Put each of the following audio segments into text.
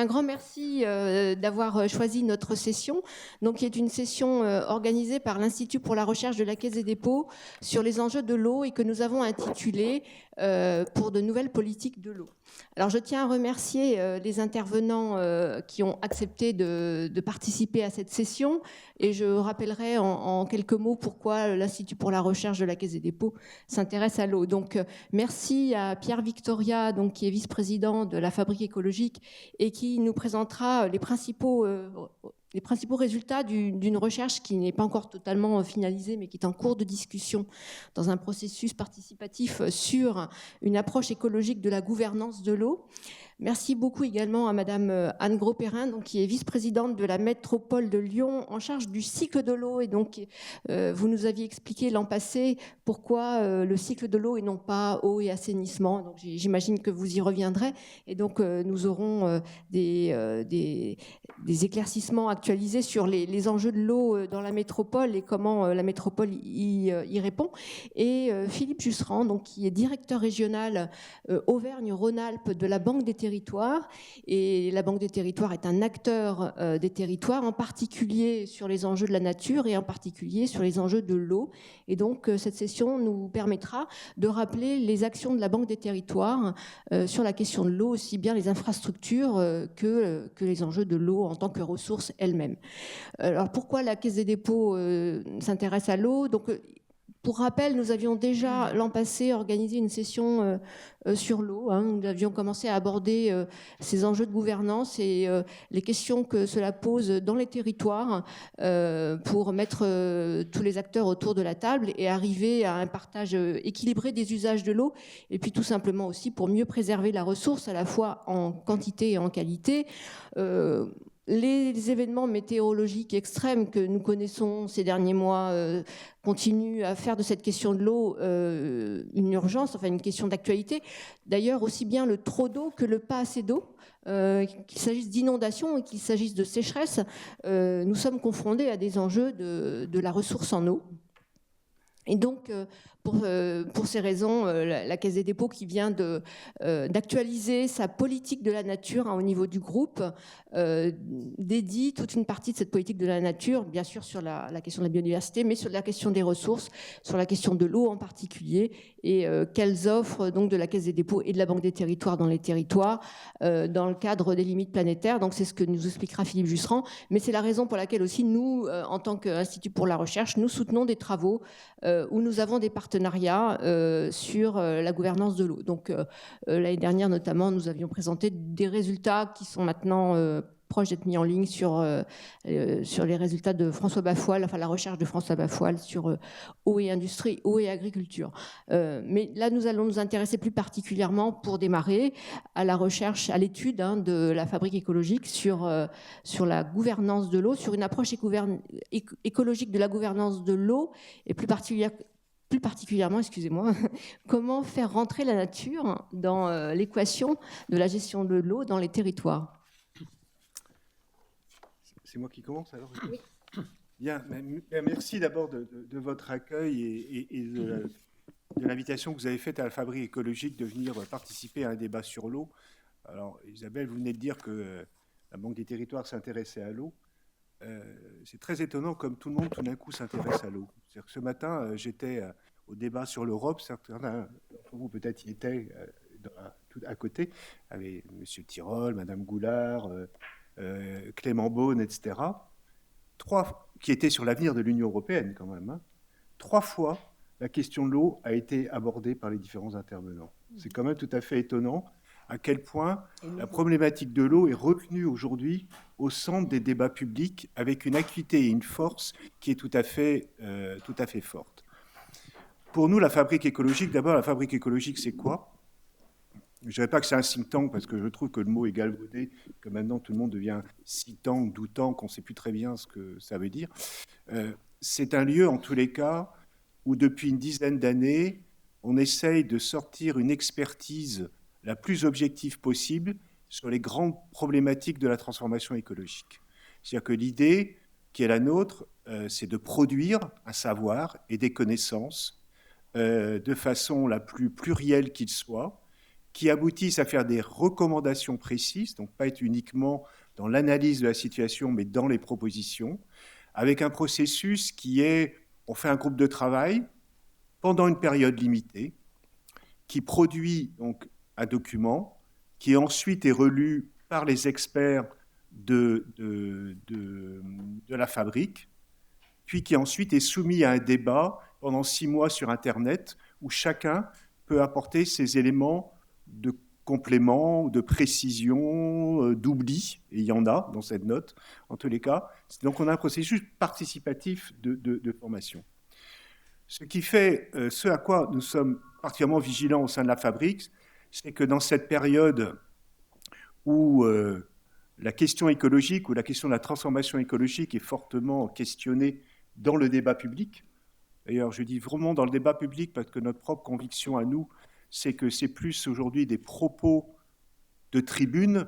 un grand merci d'avoir choisi notre session, donc, qui est une session organisée par l'Institut pour la recherche de la Caisse des dépôts sur les enjeux de l'eau et que nous avons intitulée pour de nouvelles politiques de l'eau. Alors, je tiens à remercier les intervenants qui ont accepté de participer à cette session et je rappellerai en quelques mots pourquoi l'Institut pour la recherche de la Caisse des dépôts s'intéresse à l'eau. Donc, merci à Pierre Victoria, donc, qui est vice-président de la Fabrique écologique et qui nous présentera les principaux résultats d'une recherche qui n'est pas encore totalement finalisée, mais qui est en cours de discussion dans un processus participatif sur une approche écologique de la gouvernance de l'eau. Merci beaucoup également à Madame Anne Gros-Perrin, donc, qui est vice-présidente de la métropole de Lyon en charge du cycle de l'eau. Et donc, vous nous aviez expliqué l'an passé pourquoi le cycle de l'eau et non pas eau et assainissement. Donc, j'imagine que vous y reviendrez. Et donc, nous aurons des éclaircissements actualisés sur les enjeux de l'eau dans la métropole et comment la métropole y répond. Et Philippe Jusserand, donc, qui est directeur régional Auvergne-Rhône-Alpes de la Banque des territoires. Et la Banque des territoires est un acteur des territoires, en particulier sur les enjeux de la nature et en particulier sur les enjeux de l'eau. Et donc, cette session nous permettra de rappeler les actions de la Banque des territoires sur la question de l'eau, aussi bien les infrastructures que les enjeux de l'eau en tant que ressource elle-même. Alors, pourquoi la Caisse des dépôts s'intéresse à l'eau ? Donc, pour rappel, nous avions déjà l'an passé organisé une session sur l'eau. Nous avions commencé à aborder ces enjeux de gouvernance et les questions que cela pose dans les territoires pour mettre tous les acteurs autour de la table et arriver à un partage équilibré des usages de l'eau, et puis tout simplement aussi pour mieux préserver la ressource à la fois en quantité et en qualité. Les événements météorologiques extrêmes que nous connaissons ces derniers mois continuent à faire de cette question de l'eau une urgence, enfin une question d'actualité. D'ailleurs, aussi bien le trop d'eau que le pas assez d'eau, qu'il s'agisse d'inondations et qu'il s'agisse de sécheresse, nous sommes confrontés à des enjeux de la ressource en eau. Et donc, pour ces raisons, la Caisse des dépôts qui vient d'actualiser sa politique de la nature au niveau du groupe dédie toute une partie de cette politique de la nature, bien sûr sur la question de la biodiversité, mais sur la question des ressources, sur la question de l'eau en particulier, et quelles offres donc, de la Caisse des dépôts et de la Banque des territoires dans les territoires, dans le cadre des limites planétaires. Donc c'est ce que nous expliquera Philippe Jusserand, mais c'est la raison pour laquelle aussi nous, en tant qu'Institut pour la recherche, nous soutenons des travaux où nous avons des partenariats sur la gouvernance de l'eau. Donc l'année dernière notamment, nous avions présenté des résultats qui sont maintenant proches d'être mis en ligne sur les résultats de François Bafoile, enfin la recherche de François Bafoile sur eau et industrie, eau et agriculture. Mais là, nous allons nous intéresser plus particulièrement pour démarrer à la recherche, à l'étude de la Fabrique écologique sur la gouvernance de l'eau, sur une approche écologique de la gouvernance de l'eau et plus particulièrement, excusez-moi, comment faire rentrer la nature dans l'équation de la gestion de l'eau dans les territoires. C'est moi qui commence alors. Oui. Bien, merci d'abord de votre accueil et de l'invitation que vous avez faite à la Fabrique écologique de venir participer à un débat sur l'eau. Alors, Isabelle, vous venez de dire que la Banque des territoires s'intéressait à l'eau. C'est très étonnant comme tout le monde, tout d'un coup, s'intéresse à l'eau. C'est-à-dire que ce matin, j'étais au débat sur l'Europe. Certains d'entre vous, peut-être, y étaient tout à côté, avec M. Tirole, Mme Goulard, Clément Beaune, etc. Qui étaient sur l'avenir de l'Union européenne, quand même. 3 fois, la question de l'eau a été abordée par les différents intervenants. C'est quand même tout à fait étonnant à quel point la problématique de l'eau est retenue aujourd'hui au centre des débats publics avec une acuité et une force qui est tout à fait forte. Pour nous, la Fabrique écologique, d'abord, la Fabrique écologique, c'est quoi ? Je ne dirais pas que c'est un think tank, parce que je trouve que le mot est galvaudé, que maintenant tout le monde devient think tank, do tank, on ne sait plus très bien ce que ça veut dire. C'est un lieu, en tous les cas, où depuis une dizaine d'années, on essaye de sortir une expertise la plus objective possible sur les grandes problématiques de la transformation écologique. C'est-à-dire que l'idée qui est la nôtre, c'est de produire un savoir et des connaissances de façon la plus plurielle qu'il soit, qui aboutissent à faire des recommandations précises, donc pas être uniquement dans l'analyse de la situation, mais dans les propositions, avec un processus qui est, on fait un groupe de travail pendant une période limitée, qui produit donc un document, qui ensuite est relu par les experts de la fabrique, puis qui ensuite est soumis à un débat pendant 6 mois sur Internet, où chacun peut apporter ses éléments de complément, de précision, d'oubli, et il y en a dans cette note, en tous les cas. Donc on a un processus participatif de formation. Ce qui fait, ce à quoi nous sommes particulièrement vigilants au sein de la fabrique, c'est que dans cette période où la question écologique ou la question de la transformation écologique est fortement questionnée dans le débat public, d'ailleurs je dis vraiment dans le débat public parce que notre propre conviction à nous, c'est que c'est plus aujourd'hui des propos de tribune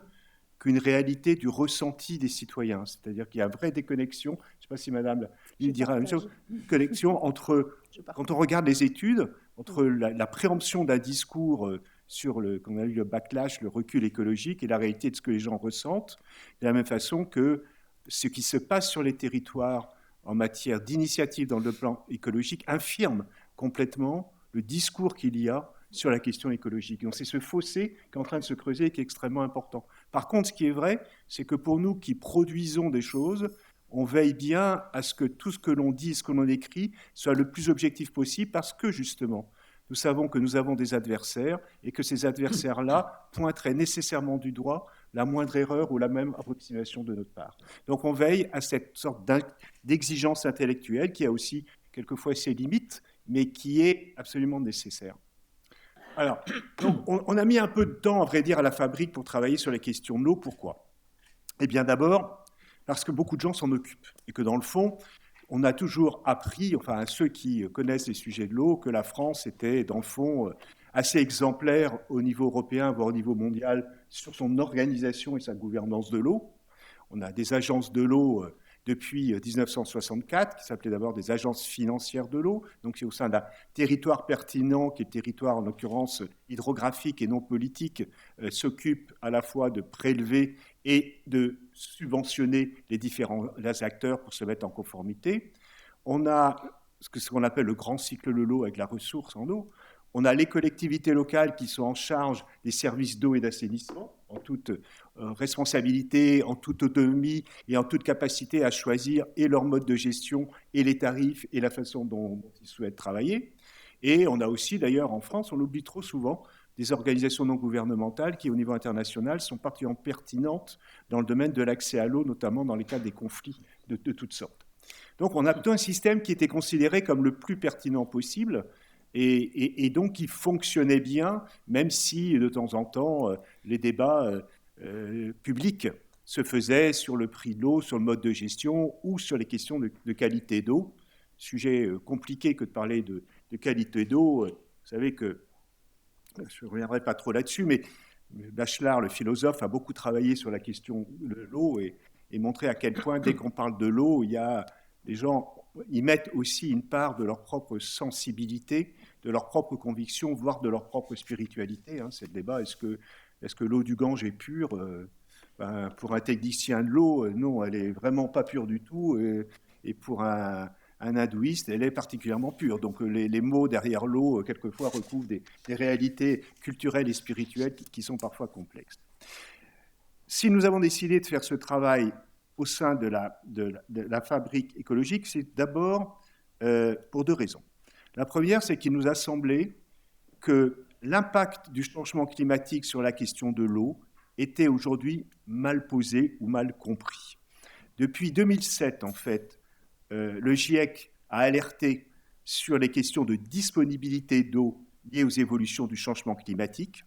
qu'une réalité du ressenti des citoyens. C'est-à-dire qu'il y a une vraie déconnexion, je ne sais pas si Madame il dira la même chose, une connexion entre, quand on regarde les études, entre la préemption d'un discours sur qu'on a eu le backlash, le recul écologique et la réalité de ce que les gens ressentent, de la même façon que ce qui se passe sur les territoires en matière d'initiative dans le plan écologique infirme complètement le discours qu'il y a sur la question écologique. Donc c'est ce fossé qui est en train de se creuser et qui est extrêmement important. Par contre, ce qui est vrai, c'est que pour nous qui produisons des choses, on veille bien à ce que tout ce que l'on dit, ce que l'on écrit, soit le plus objectif possible parce que justement, nous savons que nous avons des adversaires et que ces adversaires-là pointeraient nécessairement du doigt la moindre erreur ou la même approximation de notre part. Donc on veille à cette sorte d'exigence intellectuelle qui a aussi quelquefois ses limites, mais qui est absolument nécessaire. Alors, donc, on a mis un peu de temps, à vrai dire, à la fabrique pour travailler sur les questions de l'eau. Pourquoi? Eh bien, d'abord, parce que beaucoup de gens s'en occupent et que, dans le fond, on a toujours appris, enfin, à ceux qui connaissent les sujets de l'eau, que la France était, dans le fond, assez exemplaire au niveau européen, voire au niveau mondial, sur son organisation et sa gouvernance de l'eau. On a des agences de l'eau depuis 1964, qui s'appelaient d'abord des agences financières de l'eau. Donc c'est au sein d'un territoire pertinent, qui est le territoire en l'occurrence hydrographique et non politique, s'occupe à la fois de prélever et de subventionner les différents acteurs pour se mettre en conformité. On a ce qu'on appelle le grand cycle de l'eau avec la ressource en eau. On a les collectivités locales qui sont en charge des services d'eau et d'assainissement, en toute responsabilité, en toute autonomie et en toute capacité à choisir et leur mode de gestion et les tarifs et la façon dont ils souhaitent travailler. Et on a aussi, d'ailleurs, en France, on l'oublie trop souvent, des organisations non gouvernementales qui, au niveau international, sont particulièrement pertinentes dans le domaine de l'accès à l'eau, notamment dans les cas des conflits de toutes sortes. Donc on a plutôt un système qui était considéré comme le plus pertinent possible, et donc qui fonctionnait bien, même si de temps en temps les débats publics se faisaient sur le prix de l'eau, sur le mode de gestion ou sur les questions de qualité d'eau. Sujet compliqué que de parler de qualité d'eau. Vous savez que, je ne reviendrai pas trop là-dessus, mais Bachelard, le philosophe, a beaucoup travaillé sur la question de l'eau et montré à quel point, dès qu'on parle de l'eau, il y a des gens... Ils mettent aussi une part de leur propre sensibilité, de leur propre conviction, voire de leur propre spiritualité. C'est le débat, est-ce que l'eau du Gange est pure? Pour un technicien de l'eau, non, elle n'est vraiment pas pure du tout. Et pour un hindouiste, elle est particulièrement pure. Donc les mots derrière l'eau, quelquefois, recouvrent des réalités culturelles et spirituelles qui sont parfois complexes. Si nous avons décidé de faire ce travail au sein de la fabrique écologique, c'est d'abord pour deux raisons. La première, c'est qu'il nous a semblé que l'impact du changement climatique sur la question de l'eau était aujourd'hui mal posé ou mal compris. Depuis 2007, en fait, le GIEC a alerté sur les questions de disponibilité d'eau liées aux évolutions du changement climatique.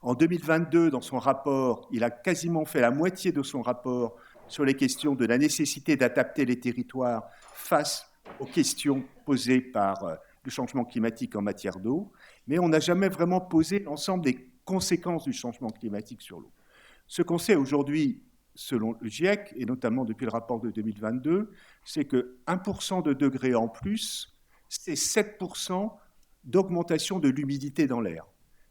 En 2022, dans son rapport, il a quasiment fait la moitié de son rapport sur les questions de la nécessité d'adapter les territoires face aux questions posées par le changement climatique en matière d'eau, mais on n'a jamais vraiment posé l'ensemble des conséquences du changement climatique sur l'eau. Ce qu'on sait aujourd'hui, selon le GIEC, et notamment depuis le rapport de 2022, c'est que 1% de degré en plus, c'est 7% d'augmentation de l'humidité dans l'air.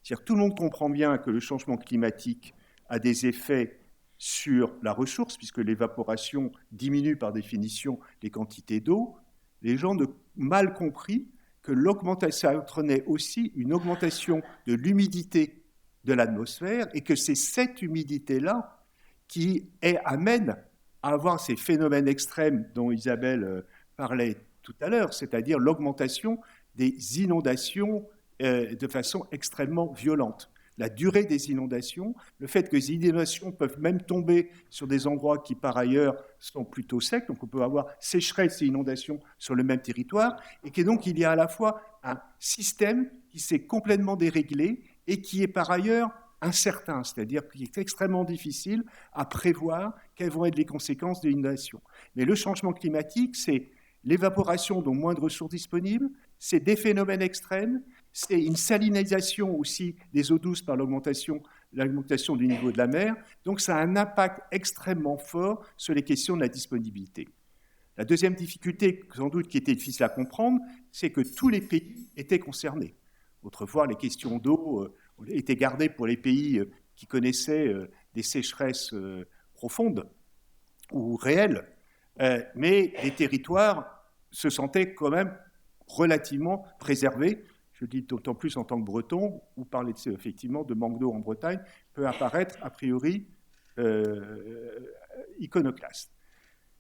C'est-à-dire tout le monde comprend bien que le changement climatique a des effets sur la ressource, puisque l'évaporation diminue par définition les quantités d'eau. Les gens ont mal compris que l'augmentation, ça entraînait aussi une augmentation de l'humidité de l'atmosphère et que c'est cette humidité-là qui amène à avoir ces phénomènes extrêmes dont Isabelle parlait tout à l'heure, c'est-à-dire l'augmentation des inondations de façon extrêmement violente. La durée des inondations, le fait que les inondations peuvent même tomber sur des endroits qui par ailleurs sont plutôt secs, donc on peut avoir sécheresse et inondations sur le même territoire, et que donc il y a à la fois un système qui s'est complètement déréglé et qui est par ailleurs incertain, c'est-à-dire qu'il est extrêmement difficile à prévoir quelles vont être les conséquences de l'inondation. Mais le changement climatique, c'est l'évaporation, donc moins de ressources disponibles, c'est des phénomènes extrêmes, c'est une salinisation aussi des eaux douces par l'augmentation du niveau de la mer. Donc ça a un impact extrêmement fort sur les questions de la disponibilité. La deuxième difficulté, sans doute qui était difficile à comprendre, c'est que tous les pays étaient concernés. Autrefois, les questions d'eau étaient gardées pour les pays qui connaissaient des sécheresses profondes ou réelles, mais les territoires se sentaient quand même relativement préservés. Je dis d'autant plus en tant que Breton, où parler effectivement de manque d'eau en Bretagne peut apparaître a priori iconoclaste.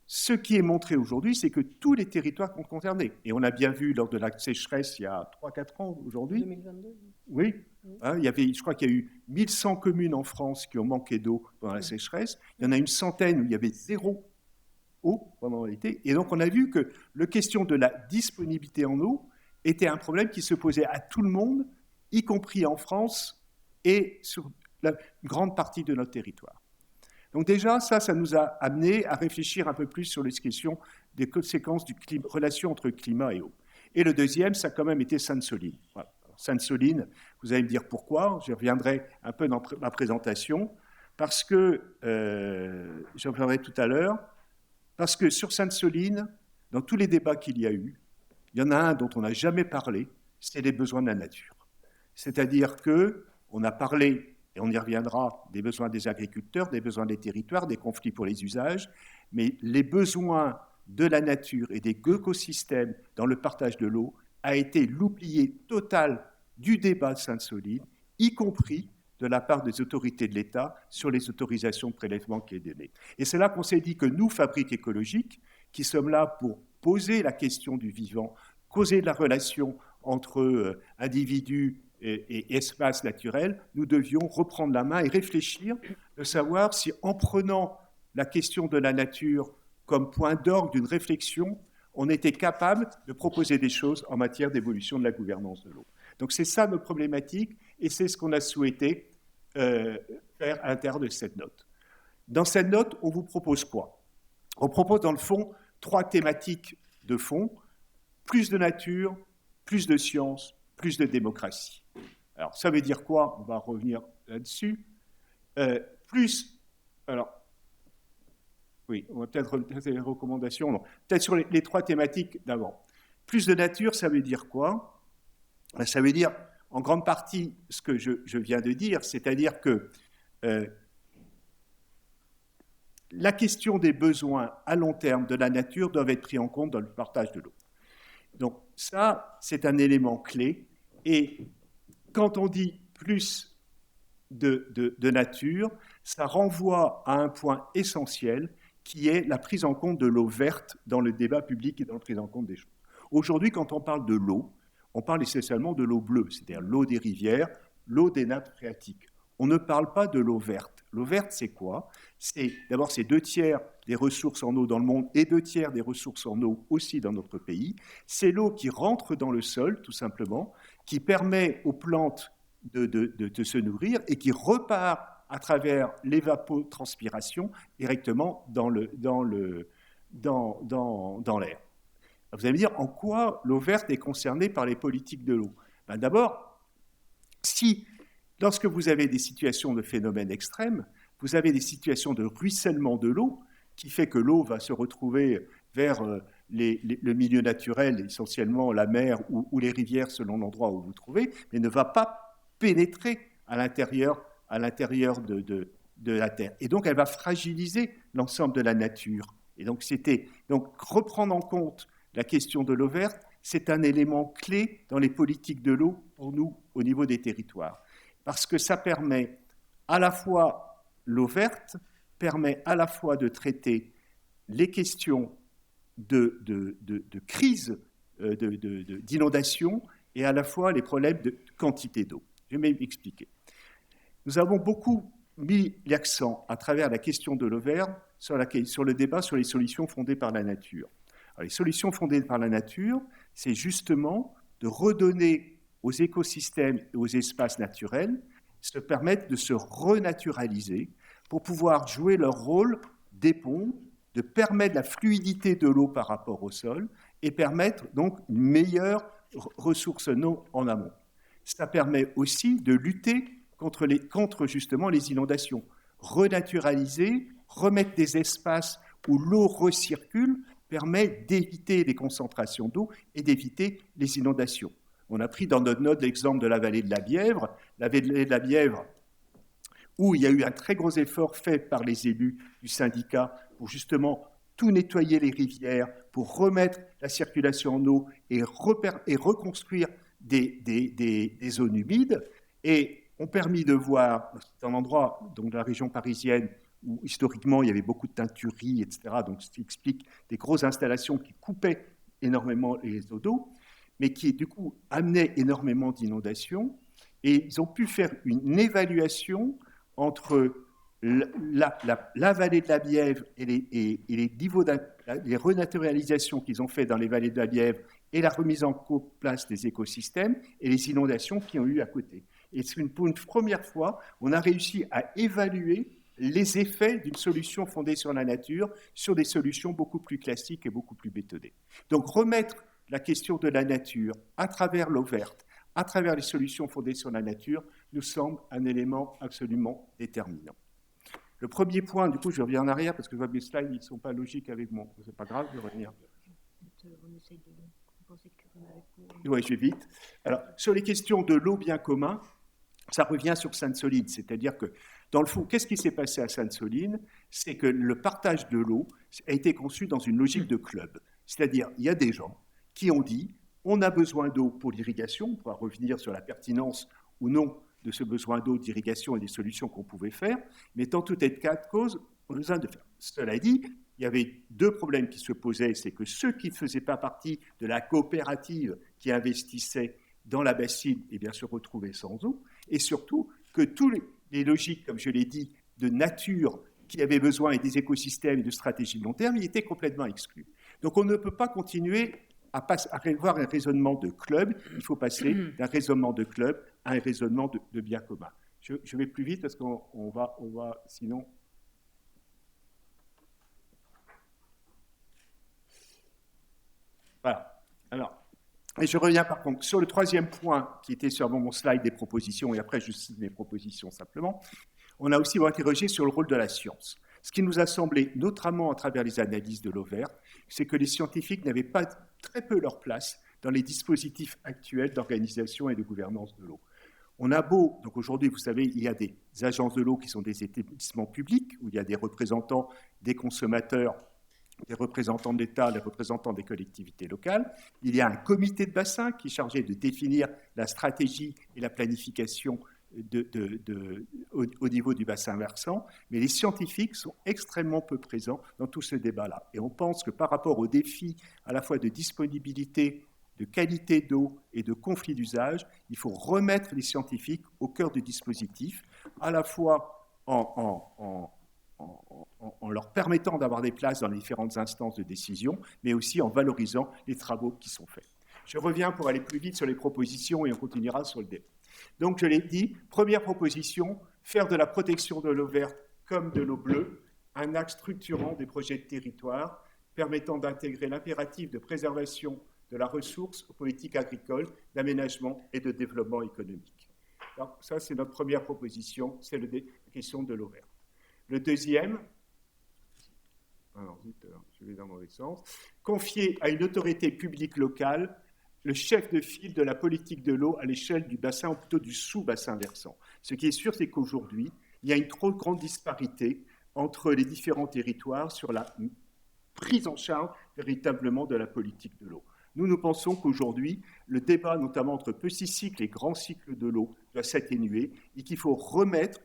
Ce qui est montré aujourd'hui, c'est que tous les territoires sont concernés. Et on a bien vu lors de la sécheresse il y a 3-4 ans aujourd'hui. 2022. Oui. Hein, je crois qu'il y a eu 1100 communes en France qui ont manqué d'eau pendant la sécheresse. Il y en a une centaine où il y avait 0 eau pendant l'été. Et donc on a vu que la question de la disponibilité en eau était un problème qui se posait à tout le monde, y compris en France et sur une grande partie de notre territoire. Donc déjà, ça nous a amené à réfléchir un peu plus sur les questions des conséquences du relation entre climat et eau. Et le deuxième, ça a quand même été Sainte-Soline. Voilà. Sainte-Soline, vous allez me dire pourquoi, je reviendrai un peu dans ma présentation, parce que, j'en parlerai tout à l'heure, parce que sur Sainte-Soline, dans tous les débats qu'il y a eu, il y en a un dont on n'a jamais parlé, c'est les besoins de la nature. C'est-à-dire qu'on a parlé, et on y reviendra, des besoins des agriculteurs, des besoins des territoires, des conflits pour les usages, mais les besoins de la nature et des écosystèmes dans le partage de l'eau a été l'oublié total du débat de Sainte-Soline, y compris de la part des autorités de l'État sur les autorisations de prélèvement qui est donnée. Et c'est là qu'on s'est dit que nous, Fabrique écologique, qui sommes là pour poser la question du vivant, causer de la relation entre individus et espaces naturels, nous devions reprendre la main et réfléchir, de savoir si en prenant la question de la nature comme point d'orgue d'une réflexion, on était capable de proposer des choses en matière d'évolution de la gouvernance de l'eau. Donc c'est ça notre problématique et c'est ce qu'on a souhaité faire à l'intérieur de cette note. Dans cette note, on vous propose quoi? On propose dans le fond 3 thématiques de fond: plus de nature, plus de science, plus de démocratie. Alors ça veut dire quoi? On va revenir là-dessus. On va peut-être faire les recommandations. Non. Peut-être sur les 3 thématiques d'avant. Plus de nature, ça veut dire quoi? Ça veut dire, en grande partie, ce que je viens de dire, c'est-à-dire que la question des besoins à long terme de la nature doivent être pris en compte dans le partage de l'eau. Donc ça, c'est un élément clé. Et quand on dit plus de nature, ça renvoie à un point essentiel qui est la prise en compte de l'eau verte dans le débat public et dans la prise en compte des choses. Aujourd'hui, quand on parle de l'eau, on parle essentiellement de l'eau bleue, c'est-à-dire l'eau des rivières, l'eau des nappes phréatiques. On ne parle pas de l'eau verte. L'eau verte, c'est quoi? D'abord, c'est 2/3 des ressources en eau dans le monde et 2/3 des ressources en eau aussi dans notre pays. C'est l'eau qui rentre dans le sol, tout simplement, qui permet aux plantes de se nourrir et qui repart à travers l'évapotranspiration directement dans l'air. Vous allez me dire, en quoi l'eau verte est concernée par les politiques de l'eau? D'abord, lorsque vous avez des situations de phénomènes extrêmes, vous avez des situations de ruissellement de l'eau qui fait que l'eau va se retrouver vers le milieu naturel, essentiellement la mer ou les rivières selon l'endroit où vous vous trouvez, mais ne va pas pénétrer à l'intérieur de la Terre. Et donc, elle va fragiliser l'ensemble de la nature. Et donc, reprendre en compte la question de l'eau verte, c'est un élément clé dans les politiques de l'eau pour nous au niveau des territoires. Parce que ça permet à la fois, l'eau verte permet à la fois de traiter les questions de crise, d'inondation, et à la fois les problèmes de quantité d'eau. Je vais m'expliquer. Nous avons beaucoup mis l'accent à travers la question de l'eau verte sur le débat sur les solutions fondées par la nature. Alors, les solutions fondées par la nature, c'est justement de redonner aux écosystèmes et aux espaces naturels se permettre de se renaturaliser pour pouvoir jouer leur rôle d'éponge, de permettre la fluidité de l'eau par rapport au sol et permettre donc une meilleure ressource en eau en amont. Ça permet aussi de lutter contre justement les inondations, renaturaliser, remettre des espaces où l'eau recircule permet d'éviter les concentrations d'eau et d'éviter les inondations. On a pris dans notre note l'exemple de la vallée de la Bièvre. La vallée de la Bièvre, où il y a eu un très gros effort fait par les élus du syndicat pour justement tout nettoyer les rivières, pour remettre la circulation en eau et reconstruire des zones humides, et ont permis de voir, c'est un endroit donc, de la région parisienne où historiquement il y avait beaucoup de teintureries, etc., donc ce qui explique des grosses installations qui coupaient énormément les eaux d'eau, mais qui du coup amenaient énormément d'inondations, et ils ont pu faire une évaluation entre la vallée de la Bièvre et les niveaux les renaturalisations qu'ils ont fait dans les vallées de la Bièvre et la remise en place des écosystèmes et les inondations qu'ils ont eu à côté. Et pour une première fois, on a réussi à évaluer les effets d'une solution fondée sur la nature sur des solutions beaucoup plus classiques et beaucoup plus bétonnées. Donc remettre la question de la nature à travers l'eau verte, à travers les solutions fondées sur la nature, nous semble un élément absolument déterminant. Le premier point, du coup, je reviens en arrière parce que mes slides ne sont pas logiques avec moi. C'est pas grave, je vais revenir. Oui, je vais vite. Alors, sur les questions de l'eau bien commun, ça revient sur Sainte-Soline, c'est-à-dire que, dans le fond, qu'est-ce qui s'est passé à Sainte-Soline? C'est que le partage de l'eau a été conçu dans une logique de club. C'est-à-dire, il y a des gens qui ont dit, on a besoin d'eau pour l'irrigation, on pourra revenir sur la pertinence ou non de ce besoin d'eau d'irrigation et des solutions qu'on pouvait faire, mais dans tout état de cause, on a besoin de faire. Cela dit, il y avait deux problèmes qui se posaient, c'est que ceux qui ne faisaient pas partie de la coopérative qui investissait dans la bassine, eh bien, se retrouvaient sans eau, et surtout que tous les logiques, comme je l'ai dit, de nature qui avaient besoin et des écosystèmes et de stratégies de long terme, ils étaient complètement exclus. Donc on ne peut pas continuer à avoir un raisonnement de club, il faut passer d'un raisonnement de club à un raisonnement de bien commun. Je vais plus vite parce qu'on va sinon... Voilà. Alors, et je reviens par contre sur le troisième point qui était sur mon slide des propositions, et après je cite mes propositions simplement. On a aussi interrogé sur le rôle de la science. Ce qui nous a semblé, notamment à travers les analyses de l'eau verte, c'est que les scientifiques n'avaient pas très peu leur place dans les dispositifs actuels d'organisation et de gouvernance de l'eau. On a beau, donc aujourd'hui, vous savez, il y a des agences de l'eau qui sont des établissements publics, où il y a des représentants des consommateurs, des représentants de l'État, des représentants des collectivités locales. Il y a un comité de bassin qui est chargé de définir la stratégie et la planification au niveau du bassin versant, mais les scientifiques sont extrêmement peu présents dans tout ce débat-là. Et on pense que par rapport aux défis à la fois de disponibilité, de qualité d'eau et de conflit d'usage, il faut remettre les scientifiques au cœur du dispositif, à la fois en leur permettant d'avoir des places dans les différentes instances de décision, mais aussi en valorisant les travaux qui sont faits. Je reviens pour aller plus vite sur les propositions et on continuera sur le débat. Donc, je l'ai dit, première proposition, faire de la protection de l'eau verte comme de l'eau bleue un axe structurant des projets de territoire permettant d'intégrer l'impératif de préservation de la ressource aux politiques agricoles, d'aménagement et de développement économique. Alors, ça, c'est notre première proposition, c'est la question de l'eau verte. Le deuxième, alors, je vais dans le mauvais sens, confier à une autorité publique locale le chef de file de la politique de l'eau à l'échelle du bassin, ou plutôt du sous-bassin versant. Ce qui est sûr, c'est qu'aujourd'hui, il y a une trop grande disparité entre les différents territoires sur la prise en charge véritablement de la politique de l'eau. Nous pensons qu'aujourd'hui, le débat, notamment entre petits cycles et grands cycles de l'eau, doit s'atténuer et qu'il faut remettre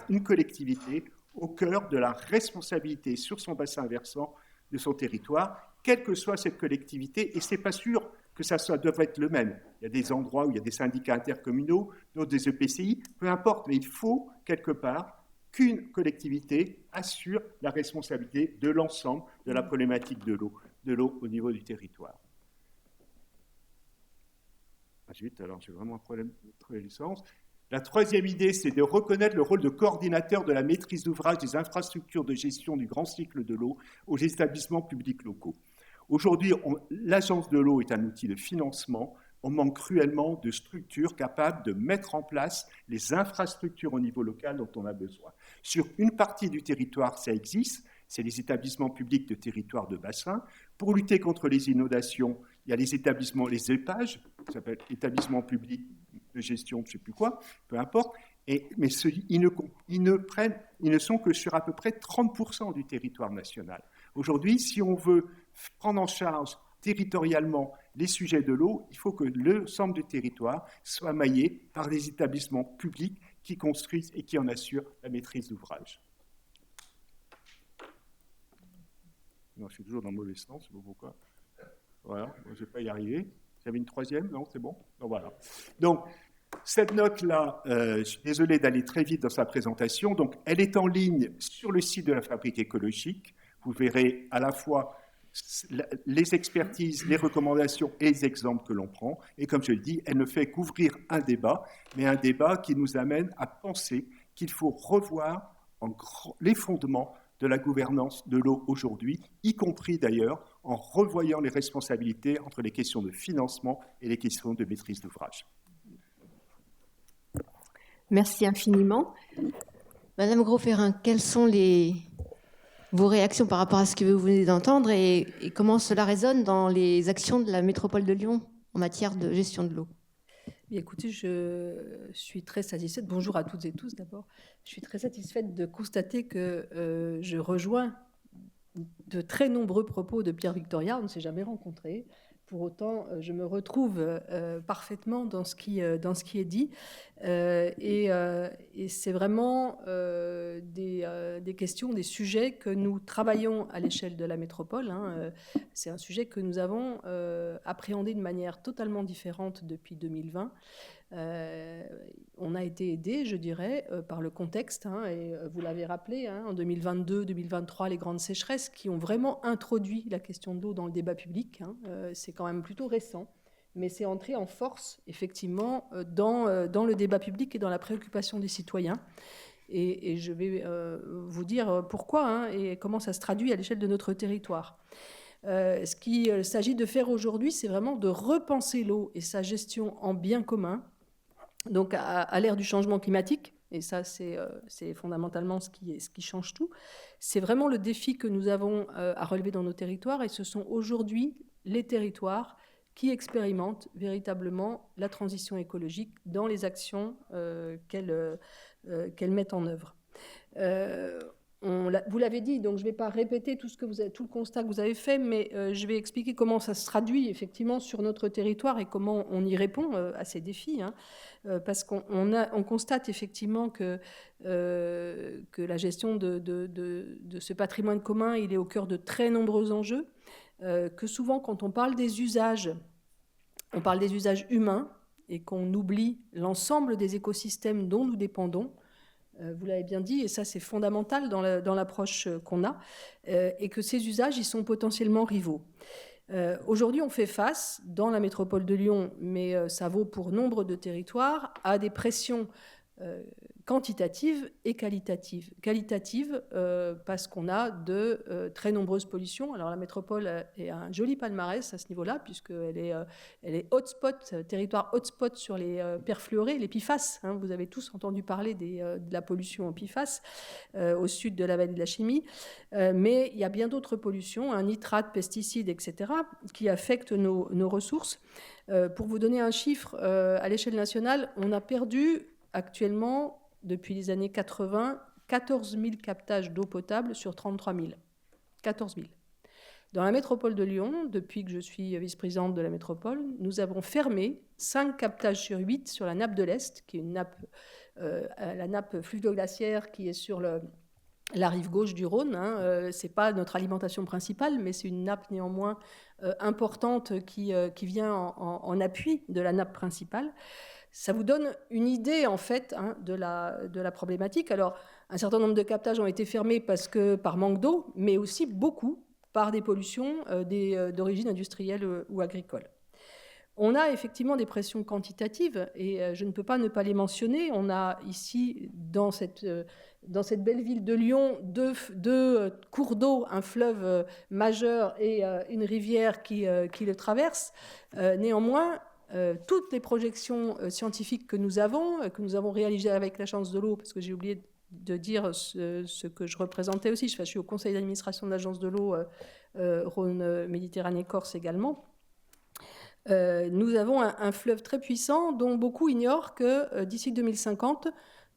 une collectivité au cœur de la responsabilité sur son bassin versant de son territoire, quelle que soit cette collectivité, et ce n'est pas sûr que ça devrait être le même. Il y a des endroits où il y a des syndicats intercommunaux, d'autres des EPCI, peu importe, mais il faut quelque part qu'une collectivité assure la responsabilité de l'ensemble de la problématique de l'eau au niveau du territoire. Ensuite, alors j'ai vraiment un problème de licence. La troisième idée, c'est de reconnaître le rôle de coordinateur de la maîtrise d'ouvrage des infrastructures de gestion du grand cycle de l'eau aux établissements publics locaux. Aujourd'hui, l'agence de l'eau est un outil de financement. On manque cruellement de structures capables de mettre en place les infrastructures au niveau local dont on a besoin. Sur une partie du territoire, ça existe, c'est les établissements publics de territoire de bassin. Pour lutter contre les inondations, il y a les établissements, les EPAGE, qui s'appellent établissements publics de gestion, je ne sais plus quoi, peu importe, mais ils ne sont que sur à peu près 30% du territoire national. Aujourd'hui, si on veut prendre en charge territorialement les sujets de l'eau, il faut que l'ensemble du territoire soit maillé par des établissements publics qui construisent et qui en assurent la maîtrise d'ouvrage. Non, je suis toujours dans le mauvais sens, je ne sais pas pourquoi. Voilà, je ne vais pas y arriver. J'avais une troisième, non, c'est bon? Donc voilà. Donc, cette note-là, je suis désolé d'aller très vite dans sa présentation, donc elle est en ligne sur le site de la Fabrique écologique. Vous verrez à la fois les expertises, les recommandations et les exemples que l'on prend. Et comme je le dis, elle ne fait qu'ouvrir un débat, mais un débat qui nous amène à penser qu'il faut revoir les fondements de la gouvernance de l'eau aujourd'hui, y compris d'ailleurs en revoyant les responsabilités entre les questions de financement et les questions de maîtrise d'ouvrage. Merci infiniment. Madame Grosferrin, quelles sont vos réactions par rapport à ce que vous venez d'entendre et comment cela résonne dans les actions de la métropole de Lyon en matière de gestion de l'eau? Écoutez, je suis très satisfaite. Bonjour à toutes et tous d'abord. Je suis très satisfaite de constater que je rejoins de très nombreux propos de Pierre Victoria. On ne s'est jamais rencontrés. Pour autant, je me retrouve parfaitement dans ce qui est dit. Et c'est vraiment des questions, des sujets que nous travaillons à l'échelle de la métropole. C'est un sujet que nous avons appréhendé de manière totalement différente depuis 2020. On a été aidé, je dirais, par le contexte, et vous l'avez rappelé, en 2022-2023, les grandes sécheresses qui ont vraiment introduit la question de l'eau dans le débat public. C'est quand même plutôt récent, mais c'est entré en force, effectivement, dans le débat public et dans la préoccupation des citoyens. Et je vais vous dire pourquoi et comment ça se traduit à l'échelle de notre territoire. Ce qu'il s'agit de faire aujourd'hui, c'est vraiment de repenser l'eau et sa gestion en bien commun. Donc, à l'ère du changement climatique, et ça, c'est fondamentalement ce qui change tout, c'est vraiment le défi que nous avons à relever dans nos territoires, et ce sont aujourd'hui les territoires qui expérimentent véritablement la transition écologique dans les actions qu'elles mettent en œuvre. Vous l'avez dit, donc je ne vais pas répéter tout le constat que vous avez fait, mais je vais expliquer comment ça se traduit effectivement sur notre territoire et comment on y répond à ces défis. Parce qu'on constate effectivement que la gestion de ce patrimoine commun, il est au cœur de très nombreux enjeux, que souvent quand on parle des usages, on parle des usages humains et qu'on oublie l'ensemble des écosystèmes dont nous dépendons. Vous l'avez bien dit, et ça c'est fondamental dans l'approche qu'on a, et que ces usages, ils sont potentiellement rivaux. Aujourd'hui, on fait face, dans la métropole de Lyon, mais ça vaut pour nombre de territoires, à des pressions quantitative et qualitative. Qualitative parce qu'on a de très nombreuses pollutions. Alors la métropole est un joli palmarès à ce niveau-là, puisqu'elle est hotspot, territoire hotspot sur les perfluorés, les PFAS. Hein, vous avez tous entendu parler de la pollution en PFAS au sud de la vallée de la Chimie. Mais il y a bien d'autres pollutions, nitrates, pesticides, etc., qui affectent nos ressources. Pour vous donner un chiffre, à l'échelle nationale, on a perdu actuellement, depuis les années 80, 14 000 captages d'eau potable sur 33 000. 14 000. Dans la métropole de Lyon, depuis que je suis vice-présidente de la métropole, nous avons fermé 5 captages sur 8 sur la nappe de l'Est, qui est une nappe, la nappe fluvio-glaciaire qui est sur la rive gauche du Rhône. Ce n'est pas notre alimentation principale, mais c'est une nappe néanmoins importante qui vient en appui de la nappe principale. Ça vous donne une idée, en fait, de la problématique. Alors, un certain nombre de captages ont été fermés par manque d'eau, mais aussi beaucoup par des pollutions d'origine industrielle ou agricole. On a effectivement des pressions quantitatives, et je ne peux pas ne pas les mentionner. On a ici, dans cette belle ville de Lyon, deux cours d'eau, un fleuve majeur et une rivière qui le traverse. Néanmoins, toutes les projections scientifiques que nous avons réalisées avec l'Agence de l'eau, parce que j'ai oublié de dire ce que je représentais aussi, je suis au conseil d'administration de l'Agence de l'eau Rhône-Méditerranée-Corse également. Nous avons un fleuve très puissant dont beaucoup ignorent que d'ici 2050,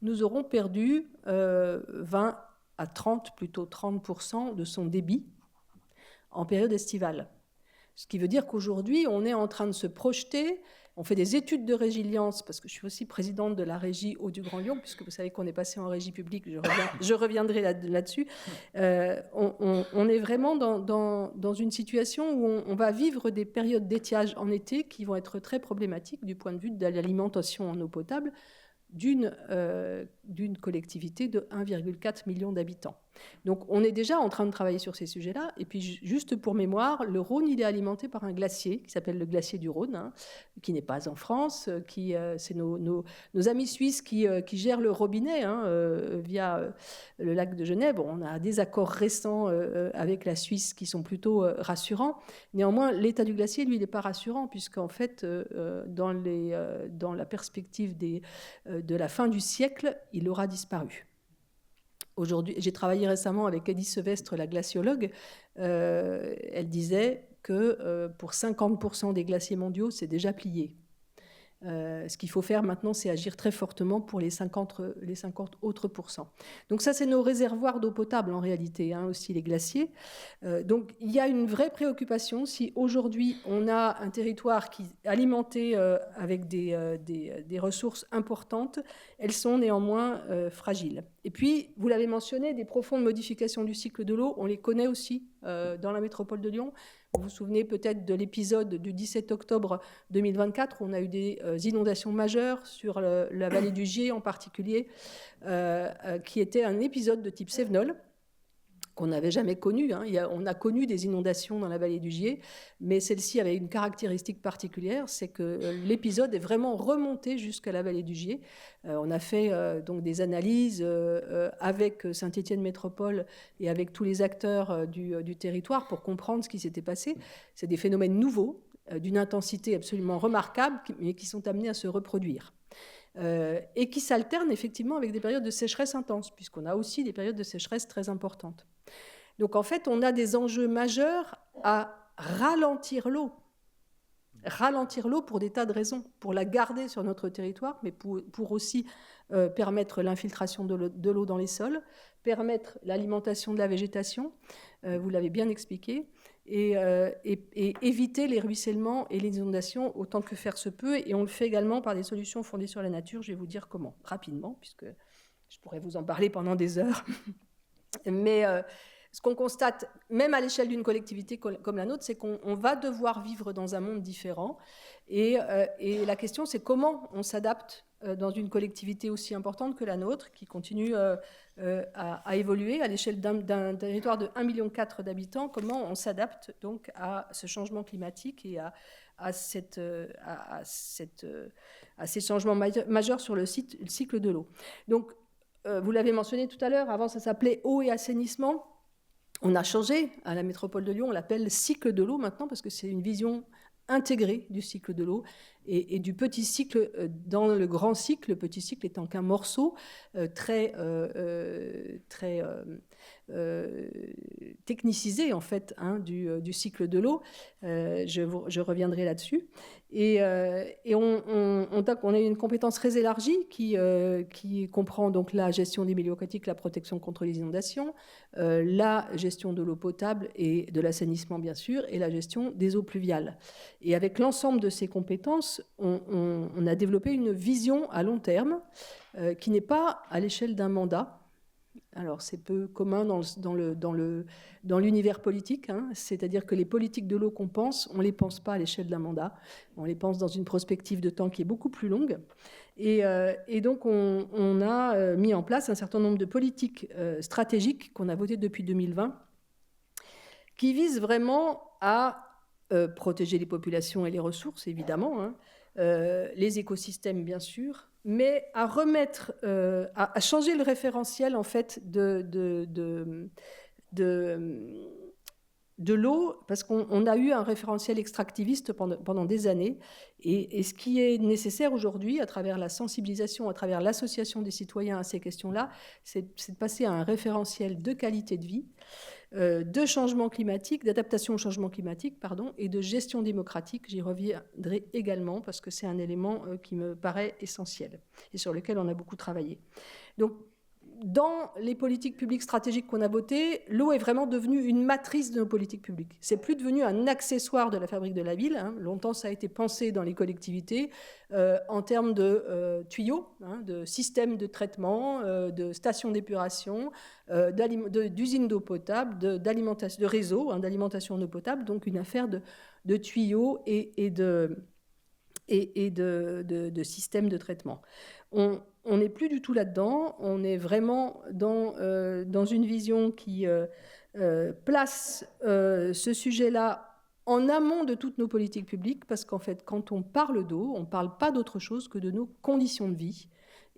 nous aurons perdu 20 à 30, plutôt 30% de son débit en période estivale. Ce qui veut dire qu'aujourd'hui, on est en train de se projeter, on fait des études de résilience, parce que je suis aussi présidente de la régie Eau du Grand Lyon, puisque vous savez qu'on est passé en régie publique, je reviendrai là-dessus. On est vraiment dans une situation où on va vivre des périodes d'étiage en été qui vont être très problématiques du point de vue de l'alimentation en eau potable d'une collectivité de 1,4 million d'habitants. Donc on est déjà en train de travailler sur ces sujets-là. Et puis juste pour mémoire, le Rhône, il est alimenté par un glacier qui s'appelle le glacier du Rhône, qui n'est pas en France, c'est nos amis suisses qui gèrent le robinet via le lac de Genève. Bon, on a des accords récents avec la Suisse qui sont plutôt rassurants. Néanmoins, l'état du glacier, lui, il n'est pas rassurant, puisqu'en fait, dans la perspective de la fin du siècle, il aura disparu. Aujourd'hui, j'ai travaillé récemment avec Edith Sevestre, la glaciologue. Elle disait que pour 50% des glaciers mondiaux, c'est déjà plié. Ce qu'il faut faire maintenant, c'est agir très fortement pour les 50 autres pourcents. Donc ça, c'est nos réservoirs d'eau potable en réalité, aussi les glaciers. Donc il y a une vraie préoccupation. Si aujourd'hui, on a un territoire qui est alimenté avec des ressources importantes, elles sont néanmoins fragiles. Et puis, vous l'avez mentionné, des profondes modifications du cycle de l'eau, on les connaît aussi dans la métropole de Lyon. Vous vous souvenez peut-être de l'épisode du 17 octobre 2024 où on a eu des inondations majeures sur la vallée du Gier en particulier, qui était un épisode de type Cévenol qu'on n'avait jamais connu. On a connu des inondations dans la vallée du Gier, mais celle-ci avait une caractéristique particulière, c'est que l'épisode est vraiment remonté jusqu'à la vallée du Gier. On a fait donc des analyses avec Saint-Étienne Métropole et avec tous les acteurs du territoire pour comprendre ce qui s'était passé. C'est des phénomènes nouveaux, d'une intensité absolument remarquable, mais qui sont amenés à se reproduire. Et qui s'alternent effectivement avec des périodes de sécheresse intense, puisqu'on a aussi des périodes de sécheresse très importantes. Donc en fait, on a des enjeux majeurs à ralentir l'eau. Ralentir l'eau pour des tas de raisons, pour la garder sur notre territoire, mais pour aussi permettre l'infiltration de l'eau dans les sols, permettre l'alimentation de la végétation, vous l'avez bien expliqué, et éviter les ruissellements et les inondations autant que faire se peut. Et on le fait également par des solutions fondées sur la nature. Je vais vous dire comment, rapidement, puisque je pourrais vous en parler pendant des heures. Mais ce qu'on constate, même à l'échelle d'une collectivité comme la nôtre, c'est qu'on va devoir vivre dans un monde différent. Et la question, c'est comment on s'adapte dans une collectivité aussi importante que la nôtre, qui continue à évoluer à l'échelle d'un territoire de 1,4 million d'habitants, comment on s'adapte donc à ce changement climatique et à ces changements majeurs sur le cycle de l'eau. Donc, vous l'avez mentionné tout à l'heure, avant ça s'appelait eau et assainissement. On a changé à la métropole de Lyon, on l'appelle cycle de l'eau maintenant parce que c'est une vision intégrée du cycle de l'eau et du petit cycle dans le grand cycle, le petit cycle étant qu'un morceau très technicisé en fait du cycle de l'eau. Je reviendrai là-dessus. Et on a une compétence très élargie qui comprend donc la gestion des milieux aquatiques, la protection contre les inondations, la gestion de l'eau potable et de l'assainissement bien sûr, et la gestion des eaux pluviales. Et avec l'ensemble de ces compétences, on a développé une vision à long terme qui n'est pas à l'échelle d'un mandat. Alors, c'est peu commun dans l'univers politique, hein. C'est-à-dire que les politiques de l'eau qu'on pense, on ne les pense pas à l'échelle d'un mandat, on les pense dans une prospective de temps qui est beaucoup plus longue. Et donc, on a mis en place un certain nombre de politiques stratégiques qu'on a votées depuis 2020, qui visent vraiment à protéger les populations et les ressources, évidemment, hein, les écosystèmes, bien sûr, mais à remettre, à changer le référentiel en fait de l'eau, parce qu'on a eu un référentiel extractiviste pendant des années, et ce qui est nécessaire aujourd'hui, à travers la sensibilisation, à travers l'association des citoyens à ces questions-là, c'est de passer à un référentiel de qualité de vie, de changement climatique, d'adaptation au changement climatique, pardon, et de gestion démocratique. J'y reviendrai également parce que c'est un élément qui me paraît essentiel et sur lequel on a beaucoup travaillé. Donc, dans les politiques publiques stratégiques qu'on a votées, l'eau est vraiment devenue une matrice de nos politiques publiques. C'est plus devenu un accessoire de la fabrique de la ville, hein. Longtemps, ça a été pensé dans les collectivités en termes de tuyaux, hein, de systèmes de traitement, de stations d'épuration, d'usines d'eau potable, de réseaux, hein, d'alimentation en eau potable, donc une affaire de tuyaux et de systèmes de traitement. On n'est plus du tout là-dedans, on est vraiment dans une vision qui place ce sujet-là en amont de toutes nos politiques publiques, parce qu'en fait, quand on parle d'eau, on ne parle pas d'autre chose que de nos conditions de vie,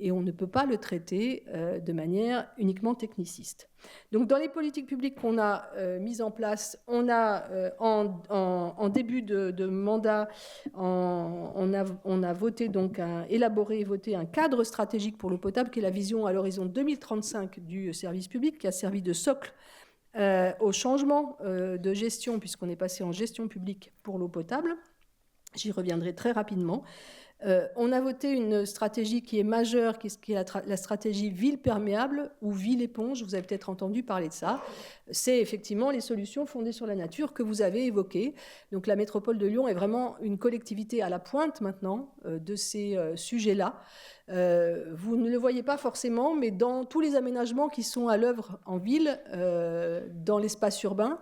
et on ne peut pas le traiter de manière uniquement techniciste. Donc, dans les politiques publiques qu'on a mises en place, on a, en début de mandat, on a voté, donc, élaboré et voté un cadre stratégique pour l'eau potable, qui est la vision à l'horizon 2035 du service public, qui a servi de socle au changement de gestion, puisqu'on est passé en gestion publique pour l'eau potable. J'y reviendrai très rapidement. On a voté une stratégie qui est majeure, qui est la stratégie ville perméable ou ville éponge. Vous avez peut-être entendu parler de ça. C'est effectivement les solutions fondées sur la nature que vous avez évoquées. Donc la métropole de Lyon est vraiment une collectivité à la pointe maintenant de ces sujets-là. Vous ne le voyez pas forcément, mais dans tous les aménagements qui sont à l'œuvre en ville, dans l'espace urbain,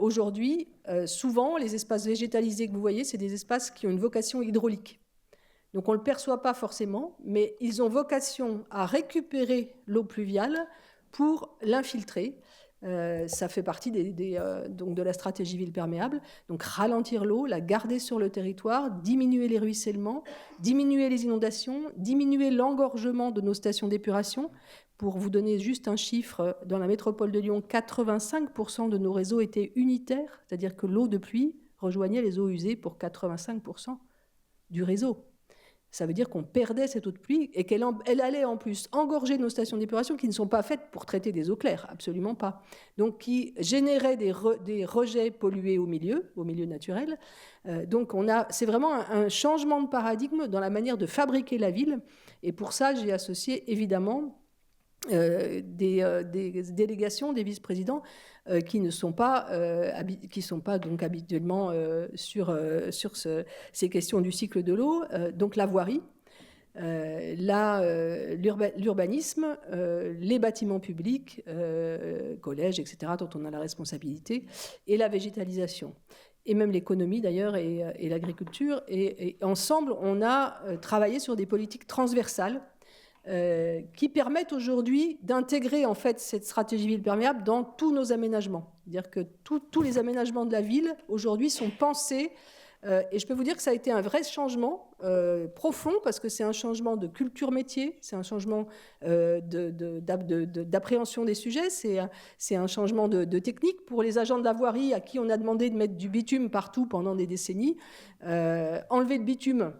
aujourd'hui, souvent, les espaces végétalisés que vous voyez, c'est des espaces qui ont une vocation hydraulique. Donc on ne le perçoit pas forcément, mais ils ont vocation à récupérer l'eau pluviale pour l'infiltrer. Ça fait partie donc de la stratégie ville perméable. Donc ralentir l'eau, la garder sur le territoire, diminuer les ruissellements, diminuer les inondations, diminuer l'engorgement de nos stations d'épuration. Pour vous donner juste un chiffre, dans la métropole de Lyon, 85% de nos réseaux étaient unitaires, c'est-à-dire que l'eau de pluie rejoignait les eaux usées pour 85% du réseau. Ça veut dire qu'on perdait cette eau de pluie et qu'elle allait en plus engorger nos stations d'épuration qui ne sont pas faites pour traiter des eaux claires, absolument pas. Donc qui généraient des rejets pollués au milieu naturel. Donc c'est vraiment un changement de paradigme dans la manière de fabriquer la ville. Et pour ça, j'ai associé évidemment des délégations, des vice-présidents qui ne sont pas, donc habituellement sur ces questions du cycle de l'eau, donc la voirie, l'urbanisme, les bâtiments publics, collèges, etc., dont on a la responsabilité, et la végétalisation. Et même l'économie d'ailleurs et l'agriculture. Et ensemble, on a travaillé sur des politiques transversales qui permettent aujourd'hui d'intégrer en fait cette stratégie ville perméable dans tous nos aménagements. C'est-à-dire que tous les aménagements de la ville aujourd'hui sont pensés Et je peux vous dire que ça a été un vrai changement profond, parce que c'est un changement de culture métier, c'est un changement d'appréhension des sujets, c'est un changement de technique. Pour les agents de la voirie à qui on a demandé de mettre du bitume partout pendant des décennies, enlever le bitume,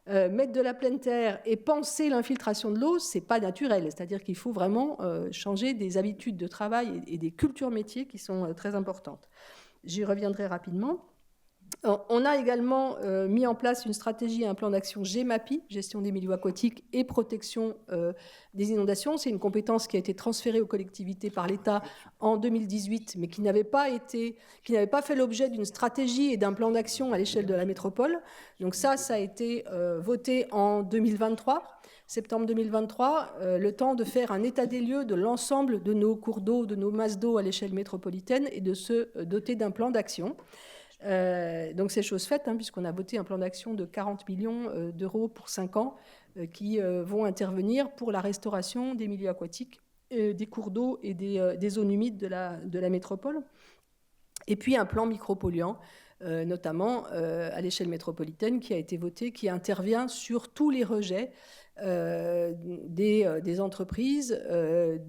mettre de la pleine terre et penser l'infiltration de l'eau, c'est pas naturel. C'est-à-dire qu'il faut vraiment changer des habitudes de travail et des cultures métiers qui sont très importantes. J'y reviendrai rapidement. On a également mis en place une stratégie et un plan d'action GEMAPI, gestion des milieux aquatiques et protection des inondations. C'est une compétence qui a été transférée aux collectivités par l'État en 2018, mais qui n'avait pas fait l'objet d'une stratégie et d'un plan d'action à l'échelle de la métropole. Donc ça a été voté en 2023, septembre 2023, le temps de faire un état des lieux de l'ensemble de nos cours d'eau, de nos masses d'eau à l'échelle métropolitaine et de se doter d'un plan d'action. Donc c'est chose faite, puisqu'on a voté un plan d'action de 40 millions d'euros pour 5 ans qui vont intervenir pour la restauration des milieux aquatiques, des cours d'eau et des zones humides de la métropole. Et puis un plan micropolluant, notamment à l'échelle métropolitaine, qui a été voté, qui intervient sur tous les rejets des entreprises,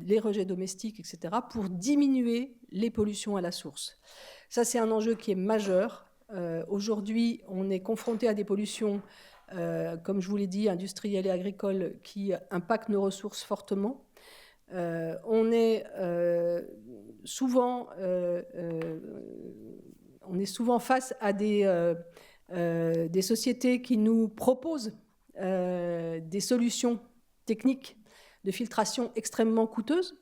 les rejets domestiques, etc., pour diminuer les pollutions à la source. Ça, c'est un enjeu qui est majeur. Aujourd'hui, on est confronté à des pollutions, comme je vous l'ai dit, industrielles et agricoles, qui impactent nos ressources fortement. On est souvent face à des sociétés qui nous proposent des solutions techniques de filtration extrêmement coûteuses,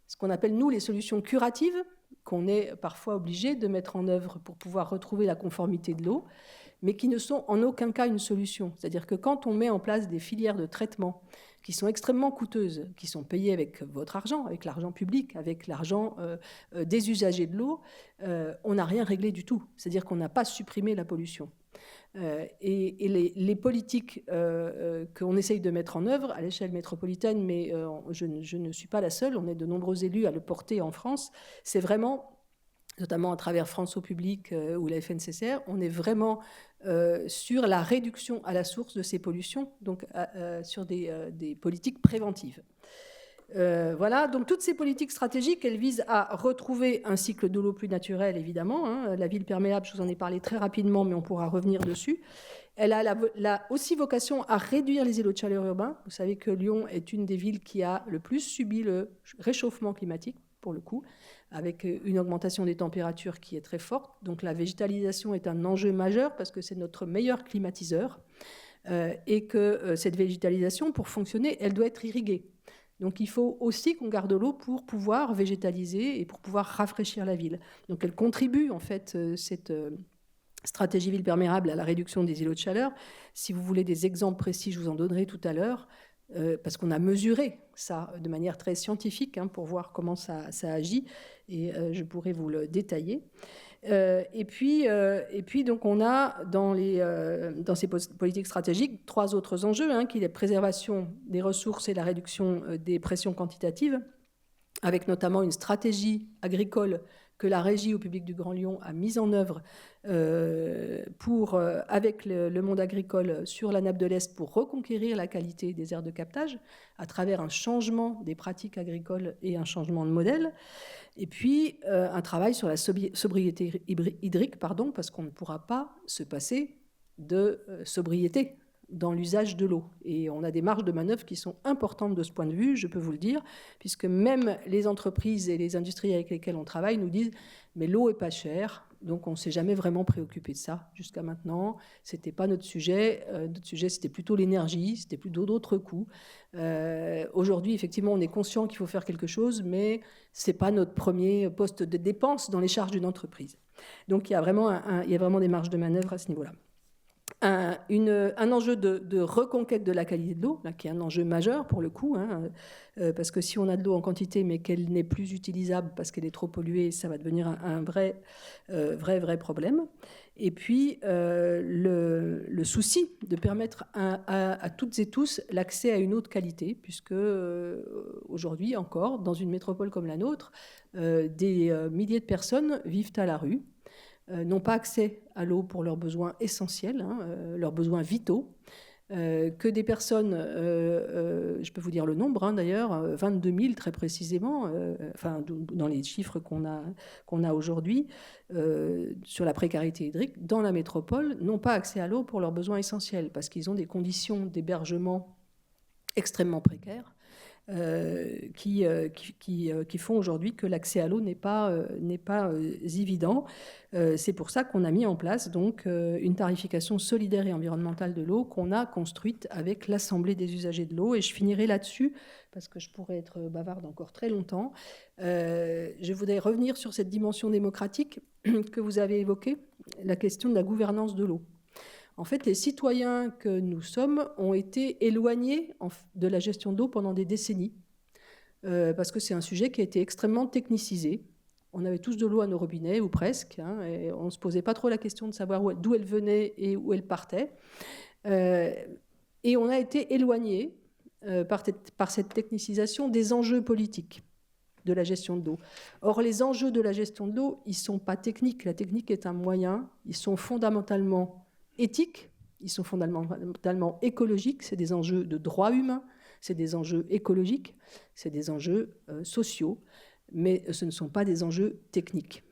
ce qu'on appelle, nous, les solutions curatives, qu'on est parfois obligé de mettre en œuvre pour pouvoir retrouver la conformité de l'eau, mais qui ne sont en aucun cas une solution. C'est-à-dire que quand on met en place des filières de traitement qui sont extrêmement coûteuses, qui sont payées avec votre argent, avec l'argent public, avec l'argent des usagers de l'eau, on n'a rien réglé du tout. C'est-à-dire qu'on n'a pas supprimé la pollution. Et les politiques qu'on essaye de mettre en œuvre à l'échelle métropolitaine, mais je ne suis pas la seule, on est de nombreux élus à le porter en France, c'est vraiment, notamment à travers France Eau Publique ou la FNCCR, on est vraiment sur la réduction à la source de ces pollutions, donc sur des politiques préventives. Voilà, donc toutes ces politiques stratégiques, elles visent à retrouver un cycle de l'eau plus naturel, évidemment. La ville perméable, je vous en ai parlé très rapidement, mais on pourra revenir dessus. Elle a aussi vocation à réduire les îlots de chaleur urbains. Vous savez que Lyon est une des villes qui a le plus subi le réchauffement climatique, pour le coup, avec une augmentation des températures qui est très forte. Donc la végétalisation est un enjeu majeur parce que c'est notre meilleur climatiseur et que cette végétalisation, pour fonctionner, elle doit être irriguée. Donc il faut aussi qu'on garde l'eau pour pouvoir végétaliser et pour pouvoir rafraîchir la ville. Donc elle contribue en fait, cette stratégie ville perméable, à la réduction des îlots de chaleur. Si vous voulez des exemples précis, je vous en donnerai tout à l'heure, parce qu'on a mesuré ça de manière très scientifique pour voir comment ça agit, et je pourrais vous le détailler. Et puis donc on a dans ces politiques stratégiques 3 autres enjeux, qui est la préservation des ressources et la réduction des pressions quantitatives, avec notamment une stratégie agricole que la Régie au public du Grand Lyon a mise en œuvre avec le monde agricole sur la nappe de l'Est pour reconquérir la qualité des aires de captage à travers un changement des pratiques agricoles et un changement de modèle. Et puis un travail sur la sobriété hydrique, parce qu'on ne pourra pas se passer de sobriété dans l'usage de l'eau. Et on a des marges de manœuvre qui sont importantes de ce point de vue, je peux vous le dire, puisque même les entreprises et les industries avec lesquelles on travaille nous disent « mais l'eau est pas chère ». Donc on ne s'est jamais vraiment préoccupé de ça jusqu'à maintenant. Ce n'était pas notre sujet. Notre sujet, c'était plutôt l'énergie, c'était plutôt d'autres coûts. Aujourd'hui, effectivement, on est conscient qu'il faut faire quelque chose, mais ce n'est pas notre premier poste de dépense dans les charges d'une entreprise. Donc il y a vraiment des marges de manœuvre à ce niveau-là. Un enjeu de reconquête de la qualité de l'eau, là, qui est un enjeu majeur pour le coup, parce que si on a de l'eau en quantité mais qu'elle n'est plus utilisable parce qu'elle est trop polluée, ça va devenir un vrai problème. Et puis le souci de permettre à toutes et tous l'accès à une eau de qualité, puisque aujourd'hui encore, dans une métropole comme la nôtre, des milliers de personnes vivent à la rue. n'ont pas accès à l'eau pour leurs besoins essentiels, leurs besoins vitaux. Que des personnes, je peux vous dire le nombre d'ailleurs, 22 000 très précisément, dans les chiffres qu'on a aujourd'hui, sur la précarité hydrique, dans la métropole, n'ont pas accès à l'eau pour leurs besoins essentiels, parce qu'ils ont des conditions d'hébergement extrêmement précaires, qui font aujourd'hui que l'accès à l'eau n'est pas évident. C'est pour ça qu'on a mis en place donc une tarification solidaire et environnementale de l'eau qu'on a construite avec l'Assemblée des usagers de l'eau. Et je finirai là-dessus, parce que je pourrais être bavarde encore très longtemps. Je voudrais revenir sur cette dimension démocratique que vous avez évoquée, la question de la gouvernance de l'eau. En fait, les citoyens que nous sommes ont été éloignés de la gestion de l'eau pendant des décennies, parce que c'est un sujet qui a été extrêmement technicisé. On avait tous de l'eau à nos robinets, ou presque, et on ne se posait pas trop la question de savoir d'où elle venait et où elle partait. Et on a été éloignés par cette technicisation des enjeux politiques de la gestion de l'eau. Or, les enjeux de la gestion de l'eau, ils ne sont pas techniques. La technique est un moyen. Ils sont fondamentalement éthiques, ils sont fondamentalement écologiques, c'est des enjeux de droits humains, c'est des enjeux écologiques, c'est des enjeux sociaux, mais ce ne sont pas des enjeux techniques.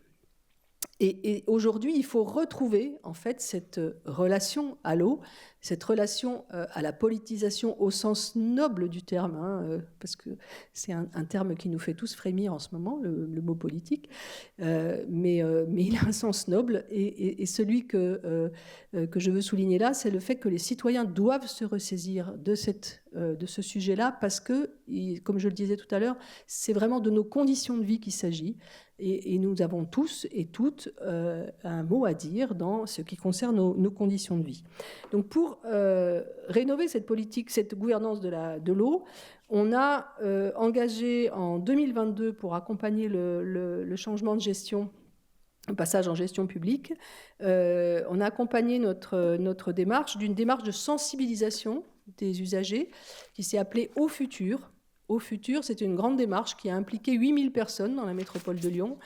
Et aujourd'hui, il faut retrouver en fait cette relation à l'eau, cette relation à la politisation au sens noble du terme, parce que c'est un terme qui nous fait tous frémir en ce moment, le mot politique, mais il a un sens noble. Et celui que je veux souligner là, c'est le fait que les citoyens doivent se ressaisir de ce sujet-là, parce que, comme je le disais tout à l'heure, c'est vraiment de nos conditions de vie qu'il s'agit. Et nous avons tous et toutes un mot à dire dans ce qui concerne nos conditions de vie. Donc pour rénover cette politique, cette gouvernance de l'eau, on a engagé en 2022 pour accompagner le changement de gestion, le passage en gestion publique, on a accompagné notre démarche d'une démarche de sensibilisation des usagers qui s'est appelée Eau Future. Au futur, c'est une grande démarche qui a impliqué 8000 personnes dans la métropole de Lyon.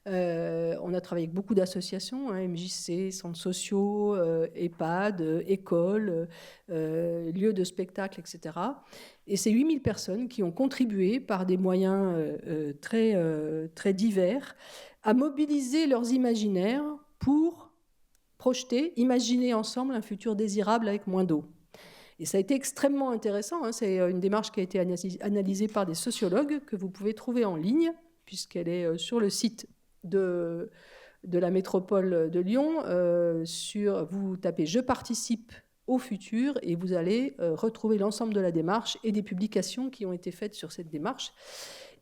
On a travaillé avec beaucoup d'associations, MJC, centres sociaux, EHPAD, écoles, lieux de spectacle, etc. Et ces 8000 personnes qui ont contribué par des moyens très, très divers à mobiliser leurs imaginaires pour projeter, imaginer ensemble un futur désirable avec moins d'eau. Et ça a été extrêmement intéressant. C'est une démarche qui a été analysée par des sociologues que vous pouvez trouver en ligne, puisqu'elle est sur le site de la métropole de Lyon. Vous tapez « Je participe au futur » et vous allez retrouver l'ensemble de la démarche et des publications qui ont été faites sur cette démarche.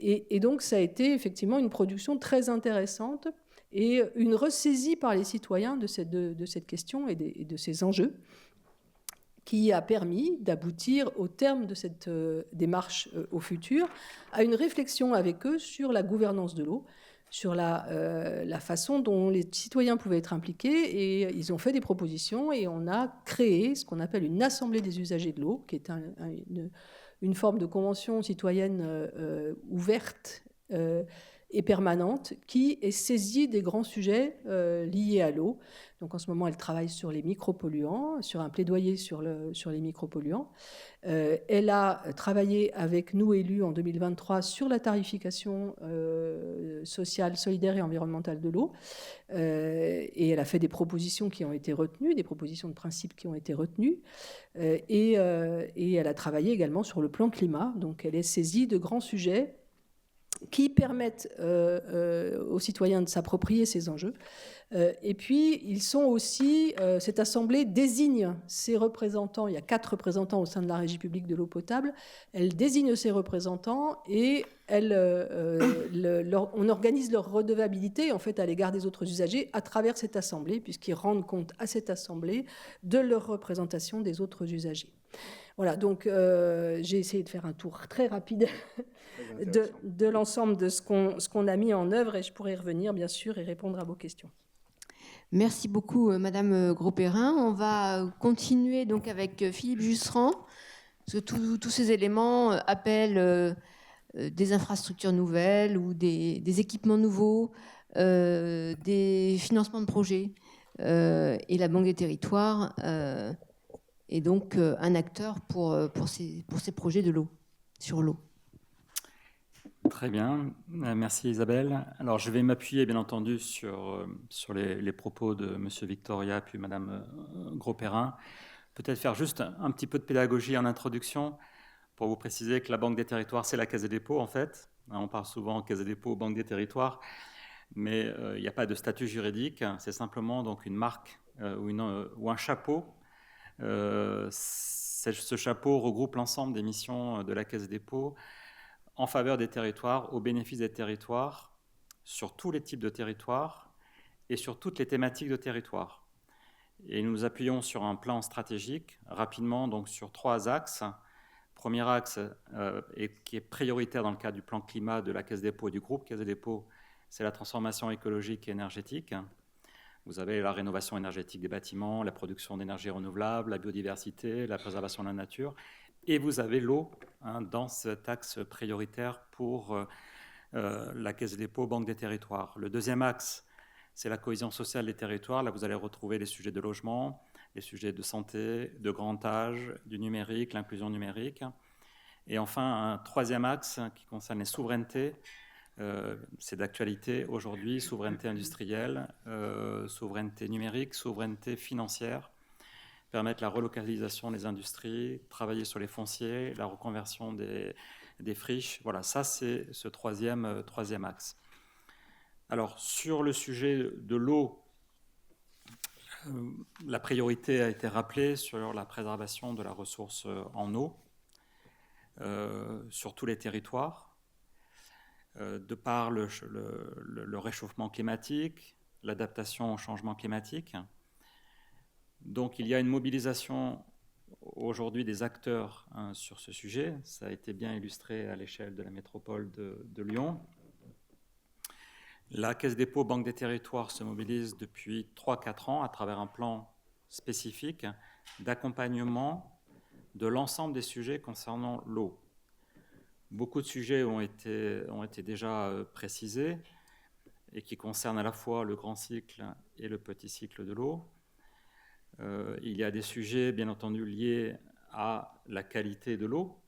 Et donc, ça a été effectivement une production très intéressante et une ressaisie par les citoyens de cette question et de ces enjeux, qui a permis d'aboutir au terme de cette démarche au futur à une réflexion avec eux sur la gouvernance de l'eau, sur la façon dont les citoyens pouvaient être impliqués. Et ils ont fait des propositions et on a créé ce qu'on appelle une assemblée des usagers de l'eau, qui est une forme de convention citoyenne ouverte et permanente, qui est saisie des grands sujets liés à l'eau. Donc en ce moment, elle travaille sur les micropolluants, sur un plaidoyer sur les micropolluants. Elle a travaillé avec nous élus en 2023 sur la tarification sociale, solidaire et environnementale de l'eau. Et elle a fait des propositions qui ont été retenues, des propositions de principe qui ont été retenues. Et elle a travaillé également sur le plan climat. Donc elle est saisie de grands sujets qui permettent aux citoyens de s'approprier ces enjeux. Et puis, ils sont aussi, cette assemblée désigne ses représentants. Il y a 4 représentants au sein de la Régie publique de l'eau potable. Elle désigne ses représentants et on organise leur redevabilité en fait, à l'égard des autres usagers à travers cette assemblée, puisqu'ils rendent compte à cette assemblée de leur représentation des autres usagers. Voilà, donc j'ai essayé de faire un tour très rapide de l'ensemble de ce qu'on a mis en œuvre, et je pourrais y revenir, bien sûr, et répondre à vos questions. Merci beaucoup, Madame Gros-Perrin. On va continuer donc avec Philippe Jusserand, parce que tous ces éléments appellent des infrastructures nouvelles ou des équipements nouveaux, des financements de projets. Et la Banque des Territoires est donc un acteur pour ces projets de l'eau, sur l'eau. Très bien, merci Isabelle. Alors je vais m'appuyer bien entendu sur les propos de M. Victoria puis Mme Gros-Perrin. Peut-être faire juste un petit peu de pédagogie en introduction pour vous préciser que la Banque des Territoires, c'est la Caisse des dépôts en fait. On parle souvent Caisse des dépôts, Banque des Territoires, mais il n'y a pas de statut juridique, c'est simplement donc une marque ou un chapeau. Ce chapeau regroupe l'ensemble des missions de la Caisse des dépôts en faveur des territoires, au bénéfice des territoires, sur tous les types de territoires et sur toutes les thématiques de territoire. Et nous nous appuyons sur un plan stratégique, rapidement, donc sur 3 axes. Premier axe, qui est prioritaire dans le cadre du plan climat de la Caisse des dépôts et du groupe Caisse des dépôts, c'est la transformation écologique et énergétique. Vous avez la rénovation énergétique des bâtiments, la production d'énergie renouvelable, la biodiversité, la préservation de la nature. Et vous avez l'eau dans cet axe prioritaire pour la Caisse des dépôts, Banque des Territoires. Le deuxième axe, c'est la cohésion sociale des territoires. Là, vous allez retrouver les sujets de logement, les sujets de santé, de grand âge, du numérique, l'inclusion numérique. Et enfin, un troisième axe qui concerne les souverainetés. C'est d'actualité aujourd'hui, souveraineté industrielle, souveraineté numérique, souveraineté financière, permettre la relocalisation des industries, travailler sur les fonciers, la reconversion des friches. Voilà, ça c'est ce troisième axe. Alors, sur le sujet de l'eau, la priorité a été rappelée sur la préservation de la ressource en eau sur tous les territoires, de par le réchauffement climatique, l'adaptation au changement climatique. Donc il y a une mobilisation aujourd'hui des acteurs sur ce sujet. Ça a été bien illustré à l'échelle de la métropole de Lyon. La Caisse des dépôts, Banque des Territoires se mobilise depuis 3-4 ans à travers un plan spécifique d'accompagnement de l'ensemble des sujets concernant l'eau. Beaucoup de sujets ont été déjà précisés et qui concernent à la fois le grand cycle et le petit cycle de l'eau. Il y a des sujets, bien entendu, liés à la qualité de l'eau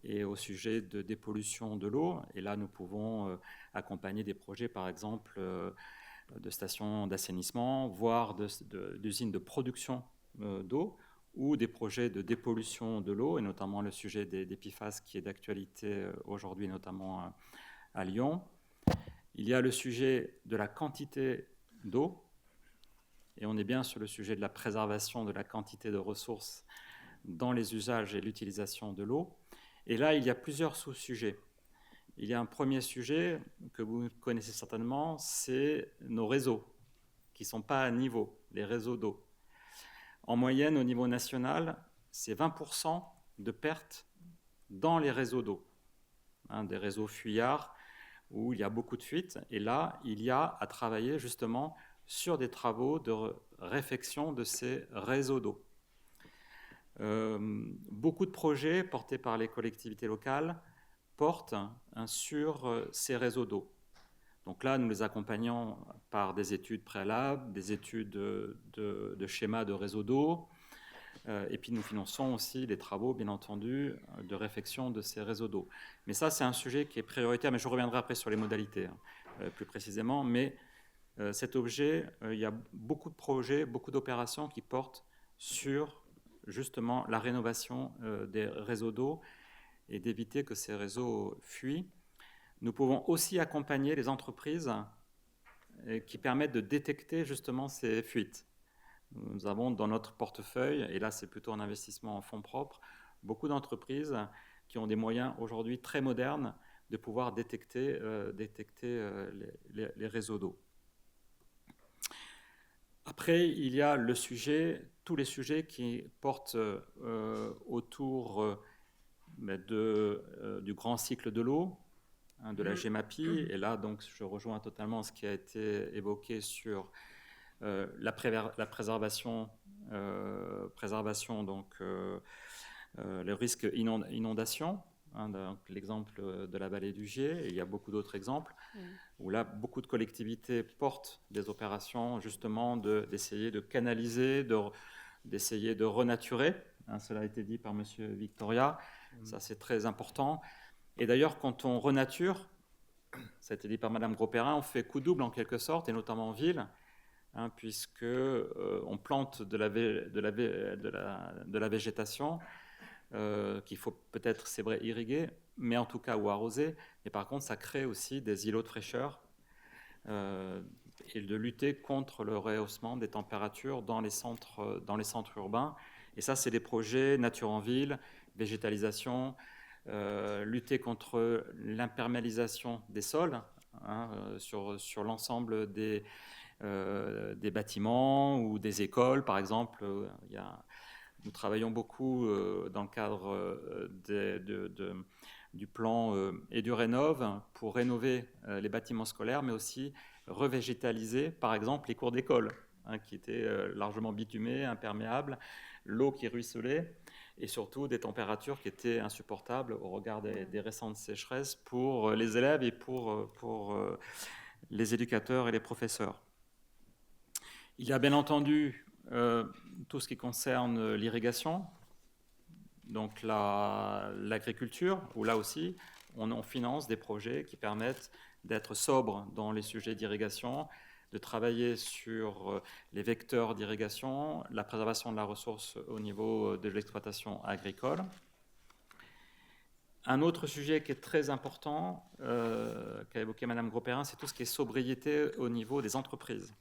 et au sujet de dépollution de l'eau. Et là, nous pouvons accompagner des projets, par exemple, de stations d'assainissement, voire d'usines de production d'eau, ou des projets de dépollution de l'eau, et notamment le sujet des PFAS qui est d'actualité aujourd'hui, notamment à Lyon. Il y a le sujet de la quantité d'eau, et on est bien sur le sujet de la préservation de la quantité de ressources dans les usages et l'utilisation de l'eau. Et là, il y a plusieurs sous-sujets. Il y a un premier sujet que vous connaissez certainement, c'est nos réseaux, qui ne sont pas à niveau, les réseaux d'eau. En moyenne, au niveau national, c'est 20% de pertes dans les réseaux d'eau, des réseaux fuyards où il y a beaucoup de fuites. Et là, il y a à travailler justement sur des travaux de réfection de ces réseaux d'eau. Beaucoup de projets portés par les collectivités locales portent sur ces réseaux d'eau. Donc là, nous les accompagnons par des études préalables, des études de schémas de réseaux d'eau, et puis nous finançons aussi les travaux, bien entendu, de réfection de ces réseaux d'eau. Mais ça, c'est un sujet qui est prioritaire, mais je reviendrai après sur les modalités, plus précisément. Mais cet objet, il y a beaucoup de projets, beaucoup d'opérations qui portent sur justement la rénovation des réseaux d'eau et d'éviter que ces réseaux fuient. Nous pouvons aussi accompagner les entreprises qui permettent de détecter justement ces fuites. Nous avons dans notre portefeuille, et là c'est plutôt un investissement en fonds propres, beaucoup d'entreprises qui ont des moyens aujourd'hui très modernes de pouvoir détecter les réseaux d'eau. Après, il y a tous les sujets qui portent autour du grand cycle de l'eau, de la GEMAPI. Et là, donc, je rejoins totalement ce qui a été évoqué sur la préservation, donc le risque inondation, hein, donc l'exemple de la vallée du Gier, et il y a beaucoup d'autres exemples, où là, beaucoup de collectivités portent des opérations justement d'essayer de canaliser, d'essayer de renaturer. Hein, cela a été dit par M. Victoria, ça c'est très important. Et d'ailleurs, quand on renature, ça a été dit par Mme Gros-Perrin, on fait coup double en quelque sorte, et notamment en ville, hein, puisque on plante de la végétation qu'il faut peut-être, c'est vrai, irriguer, mais en tout cas ou arroser. Et par contre, ça crée aussi des îlots de fraîcheur et de lutter contre le rehaussement des températures dans les centres urbains. Et ça, c'est des projets nature en ville, végétalisation, lutter contre l'imperméabilisation des sols, hein, sur l'ensemble des bâtiments ou des écoles, par exemple. Nous travaillons beaucoup dans le cadre du plan EduRénov pour rénover les bâtiments scolaires, mais aussi revégétaliser, par exemple, les cours d'école, hein, qui étaient largement bitumées, imperméables, l'eau qui ruisselait, et surtout des températures qui étaient insupportables au regard des récentes sécheresses pour les élèves et pour les éducateurs et les professeurs. Il y a bien entendu tout ce qui concerne l'irrigation, donc l'agriculture, où là aussi on finance des projets qui permettent d'être sobre dans les sujets d'irrigation, de travailler sur les vecteurs d'irrigation, la préservation de la ressource au niveau de l'exploitation agricole. Un autre sujet qui est très important, qu'a évoqué Mme Gros-Perrin, c'est tout ce qui est sobriété au niveau des entreprises.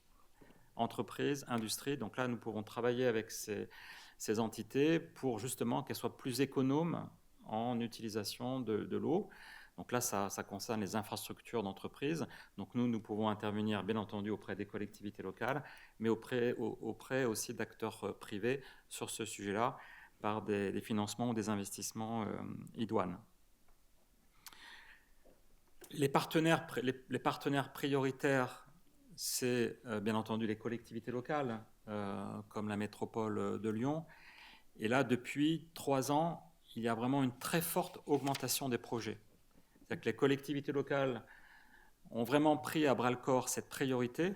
Entreprises, industrie. Donc là, nous pourrons travailler avec ces entités pour justement qu'elles soient plus économes en utilisation de l'eau. Donc là, ça concerne les infrastructures d'entreprise. Donc nous pouvons intervenir, bien entendu, auprès des collectivités locales, mais auprès aussi d'acteurs privés sur ce sujet-là, par des financements ou des investissements idoines. Les partenaires prioritaires, c'est bien entendu les collectivités locales, comme la métropole de Lyon. Et là, depuis 3 ans, il y a vraiment une très forte augmentation des projets. C'est-à-dire que les collectivités locales ont vraiment pris à bras-le-corps cette priorité,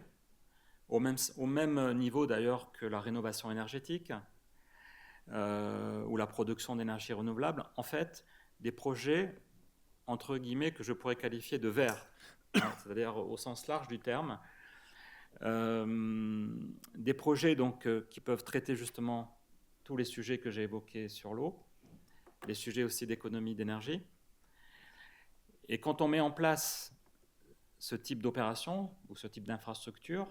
au même niveau d'ailleurs que la rénovation énergétique ou la production d'énergie renouvelable. En fait, des projets, entre guillemets, que je pourrais qualifier de verts, c'est-à-dire au sens large du terme. Des projets donc, qui peuvent traiter justement tous les sujets que j'ai évoqués sur l'eau, les sujets aussi d'économie d'énergie. Et quand on met en place ce type d'opération ou ce type d'infrastructure,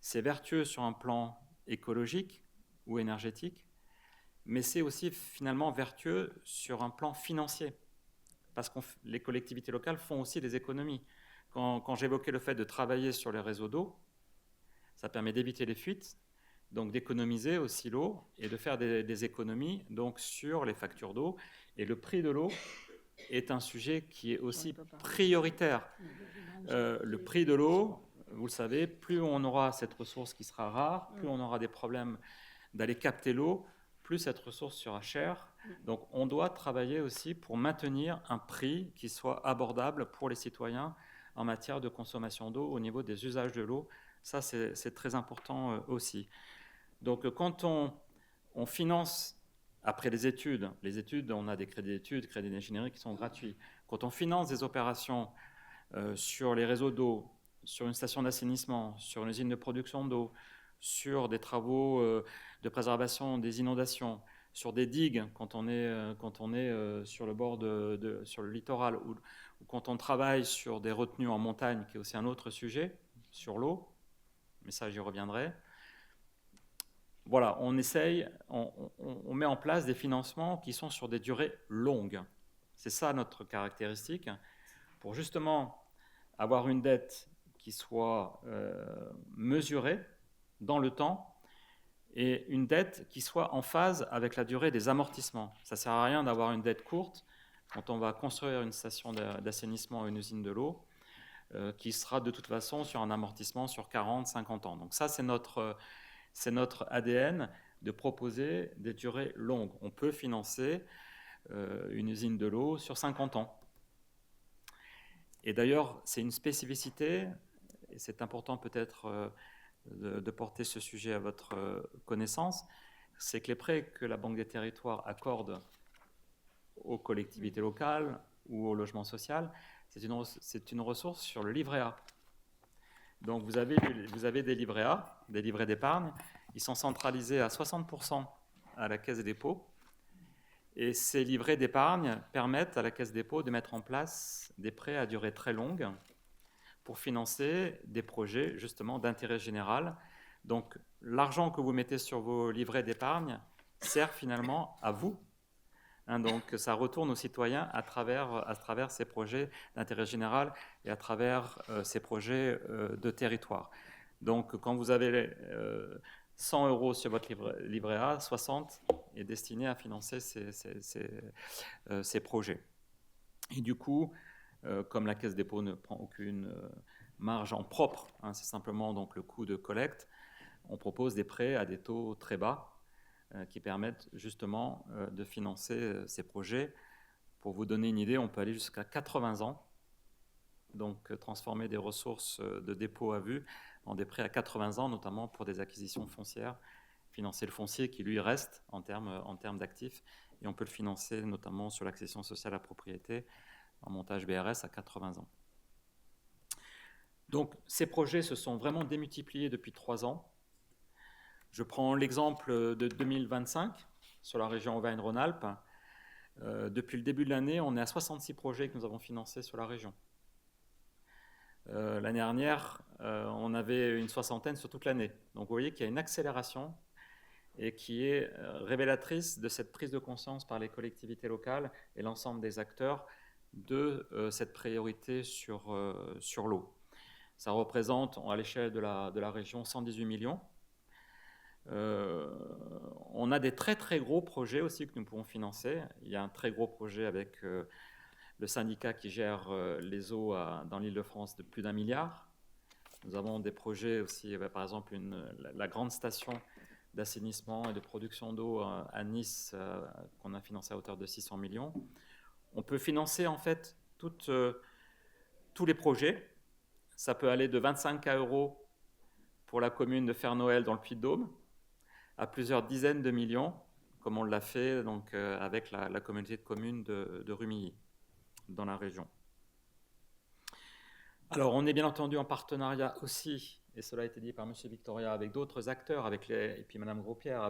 c'est vertueux sur un plan écologique ou énergétique, mais c'est aussi finalement vertueux sur un plan financier, parce que les collectivités locales font aussi des économies. Quand j'évoquais le fait de travailler sur les réseaux d'eau, ça permet d'éviter les fuites, donc d'économiser aussi l'eau et de faire des économies donc, sur les factures d'eau. Et le prix de l'eau est un sujet qui est aussi prioritaire. Le prix de l'eau, vous le savez, plus on aura cette ressource qui sera rare, plus on aura des problèmes d'aller capter l'eau, plus cette ressource sera chère. Donc on doit travailler aussi pour maintenir un prix qui soit abordable pour les citoyens en matière de consommation d'eau au niveau des usages de l'eau. Ça, c'est très important aussi. Donc quand on finance, après les études, on a des crédits d'études, crédits d'ingénierie qui sont gratuits. Quand on finance des opérations sur les réseaux d'eau, sur une station d'assainissement, sur une usine de production d'eau, sur des travaux de préservation des inondations, sur des digues quand on est sur le bord sur le littoral, ou quand on travaille sur des retenues en montagne, qui est aussi un autre sujet, sur l'eau, mais ça j'y reviendrai. Voilà, on essaye, on met en place des financements qui sont sur des durées longues. C'est ça notre caractéristique, pour justement avoir une dette qui soit mesurée dans le temps et une dette qui soit en phase avec la durée des amortissements. Ça ne sert à rien d'avoir une dette courte quand on va construire une station d'assainissement ou une usine de l'eau qui sera de toute façon sur un amortissement sur 40, 50 ans. Donc ça, c'est notre ADN de proposer des durées longues. On peut financer une usine de l'eau sur 50 ans. Et d'ailleurs, c'est une spécificité, et c'est important peut-être de porter ce sujet à votre connaissance, c'est que les prêts que la Banque des Territoires accorde aux collectivités locales ou au logement social, c'est une ressource sur le livret A. Donc vous avez des livrets A, des livrets d'épargne, ils sont centralisés à 60% à la Caisse des dépôts, et ces livrets d'épargne permettent à la Caisse des dépôts de mettre en place des prêts à durée très longue pour financer des projets justement d'intérêt général. Donc l'argent que vous mettez sur vos livrets d'épargne sert finalement à vous. Donc ça retourne aux citoyens à travers ces projets d'intérêt général et à travers ces projets de territoire. Donc quand vous avez 100 € sur votre livret A, 60 est destiné à financer ces projets. Et du coup, comme la Caisse des dépôts ne prend aucune marge en propre, c'est simplement donc le coût de collecte, on propose des prêts à des taux très bas qui permettent justement de financer ces projets. Pour vous donner une idée, on peut aller jusqu'à 80 ans, donc transformer des ressources de dépôt à vue en des prêts à 80 ans, notamment pour des acquisitions foncières, financer le foncier qui lui reste en termes d'actifs, et on peut le financer notamment sur l'accession sociale à propriété en montage BRS à 80 ans. Donc ces projets se sont vraiment démultipliés depuis 3 ans. Je prends l'exemple de 2025 sur la région Auvergne-Rhône-Alpes. Depuis le début de l'année, on est à 66 projets que nous avons financés sur la région. L'année dernière, on avait une 60aine sur toute l'année. Donc vous voyez qu'il y a une accélération et qui est révélatrice de cette prise de conscience par les collectivités locales et l'ensemble des acteurs de cette priorité sur l'eau. Ça représente à l'échelle de la région 118 millions. On a des très très gros projets aussi que nous pouvons financer. Il y a un très gros projet avec le syndicat qui gère les eaux dans l'Île-de-France de plus d'1 milliard. Nous avons des projets aussi, par exemple la grande station d'assainissement et de production d'eau à Nice qu'on a financé à hauteur de 600 millions. On peut financer en fait tous les projets. Ça peut aller de 25 € pour la commune de Fère-Noël dans le Puy-de-Dôme à plusieurs dizaines de millions, comme on l'a fait donc, avec la communauté de communes de Rumilly, dans la région. Alors, on est bien entendu en partenariat aussi, et cela a été dit par M. Victoria, avec d'autres acteurs, et puis Mme Gros-Perrin,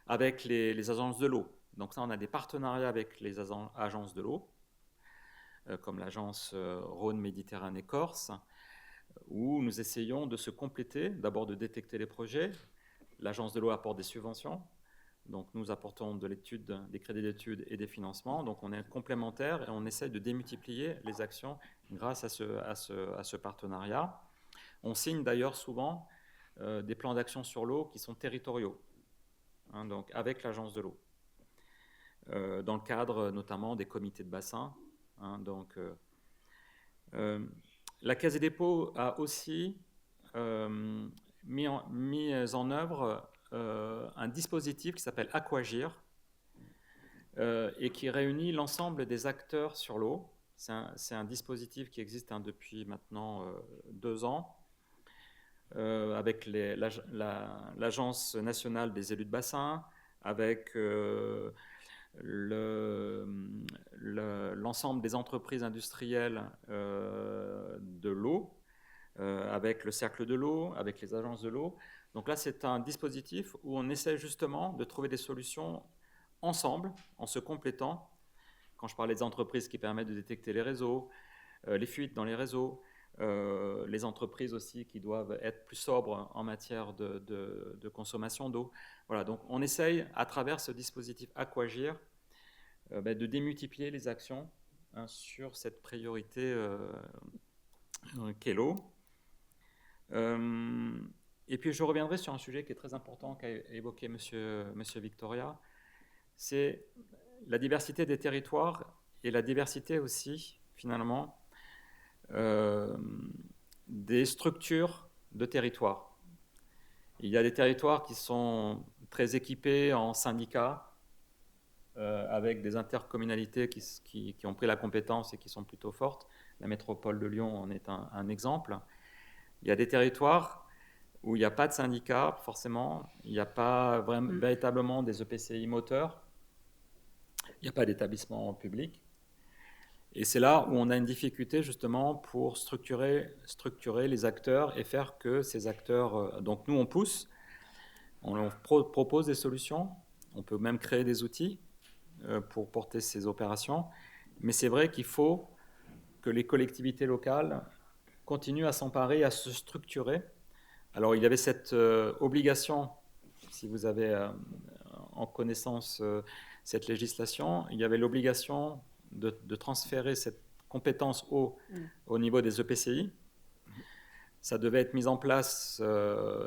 avec les agences de l'eau. Donc ça, on a des partenariats avec les agences de l'eau, comme l'agence Rhône-Méditerranée-Corse, où nous essayons de se compléter, d'abord de détecter les projets. L'agence de l'eau apporte des subventions, donc nous apportons de l'étude, des crédits d'études et des financements, donc on est complémentaires et on essaie de démultiplier les actions grâce à ce partenariat. On signe d'ailleurs souvent des plans d'action sur l'eau qui sont territoriaux, donc avec l'agence de l'eau, dans le cadre notamment des comités de bassin. La Caisse des dépôts a aussi mis en œuvre un dispositif qui s'appelle Aquagir et qui réunit l'ensemble des acteurs sur l'eau. C'est un dispositif qui existe depuis maintenant 2 ans avec l'Agence nationale des élus de bassin, avec l'ensemble des entreprises industrielles de l'eau, avec le cercle de l'eau, avec les agences de l'eau. Donc là, c'est un dispositif où on essaie justement de trouver des solutions ensemble, en se complétant. Quand je parlais des entreprises qui permettent de détecter les réseaux, les fuites dans les réseaux, les entreprises aussi qui doivent être plus sobres en matière de consommation d'eau. Voilà, donc on essaye, à travers ce dispositif Aquagir, de démultiplier les actions sur cette priorité qu'est l'eau. Et puis je reviendrai sur un sujet qui est très important qu'a évoqué Monsieur Victoria, c'est la diversité des territoires et la diversité aussi, finalement, des structures de territoire. Il y a des territoires qui sont très équipés en syndicats, avec des intercommunalités qui ont pris la compétence et qui sont plutôt fortes. La métropole de Lyon en est un exemple. Il y a des territoires où il n'y a pas de syndicats, forcément. Il n'y a pas véritablement des EPCI moteurs. Il n'y a pas d'établissement public. Et c'est là où on a une difficulté justement pour structurer les acteurs et faire que ces acteurs... donc nous, on pousse, on propose des solutions, on peut même créer des outils pour porter ces opérations. Mais c'est vrai qu'il faut que les collectivités locales continuent à s'emparer, à se structurer. Alors il y avait cette obligation, si vous avez en connaissance cette législation, il y avait l'obligation de transférer cette compétence au niveau des EPCI. Ça devait être mis en place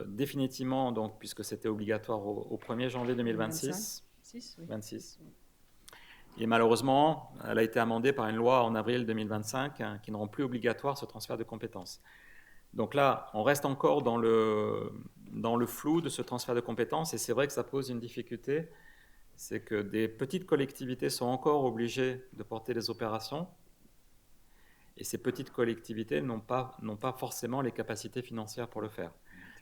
définitivement, donc, puisque c'était obligatoire au 1er janvier 2026. 26. Et malheureusement, elle a été amendée par une loi en avril 2025 qui ne rend plus obligatoire ce transfert de compétences. Donc là, on reste encore dans le flou de ce transfert de compétences et c'est vrai que ça pose une difficulté. C'est que des petites collectivités sont encore obligées de porter les opérations et ces petites collectivités n'ont pas forcément les capacités financières pour le faire.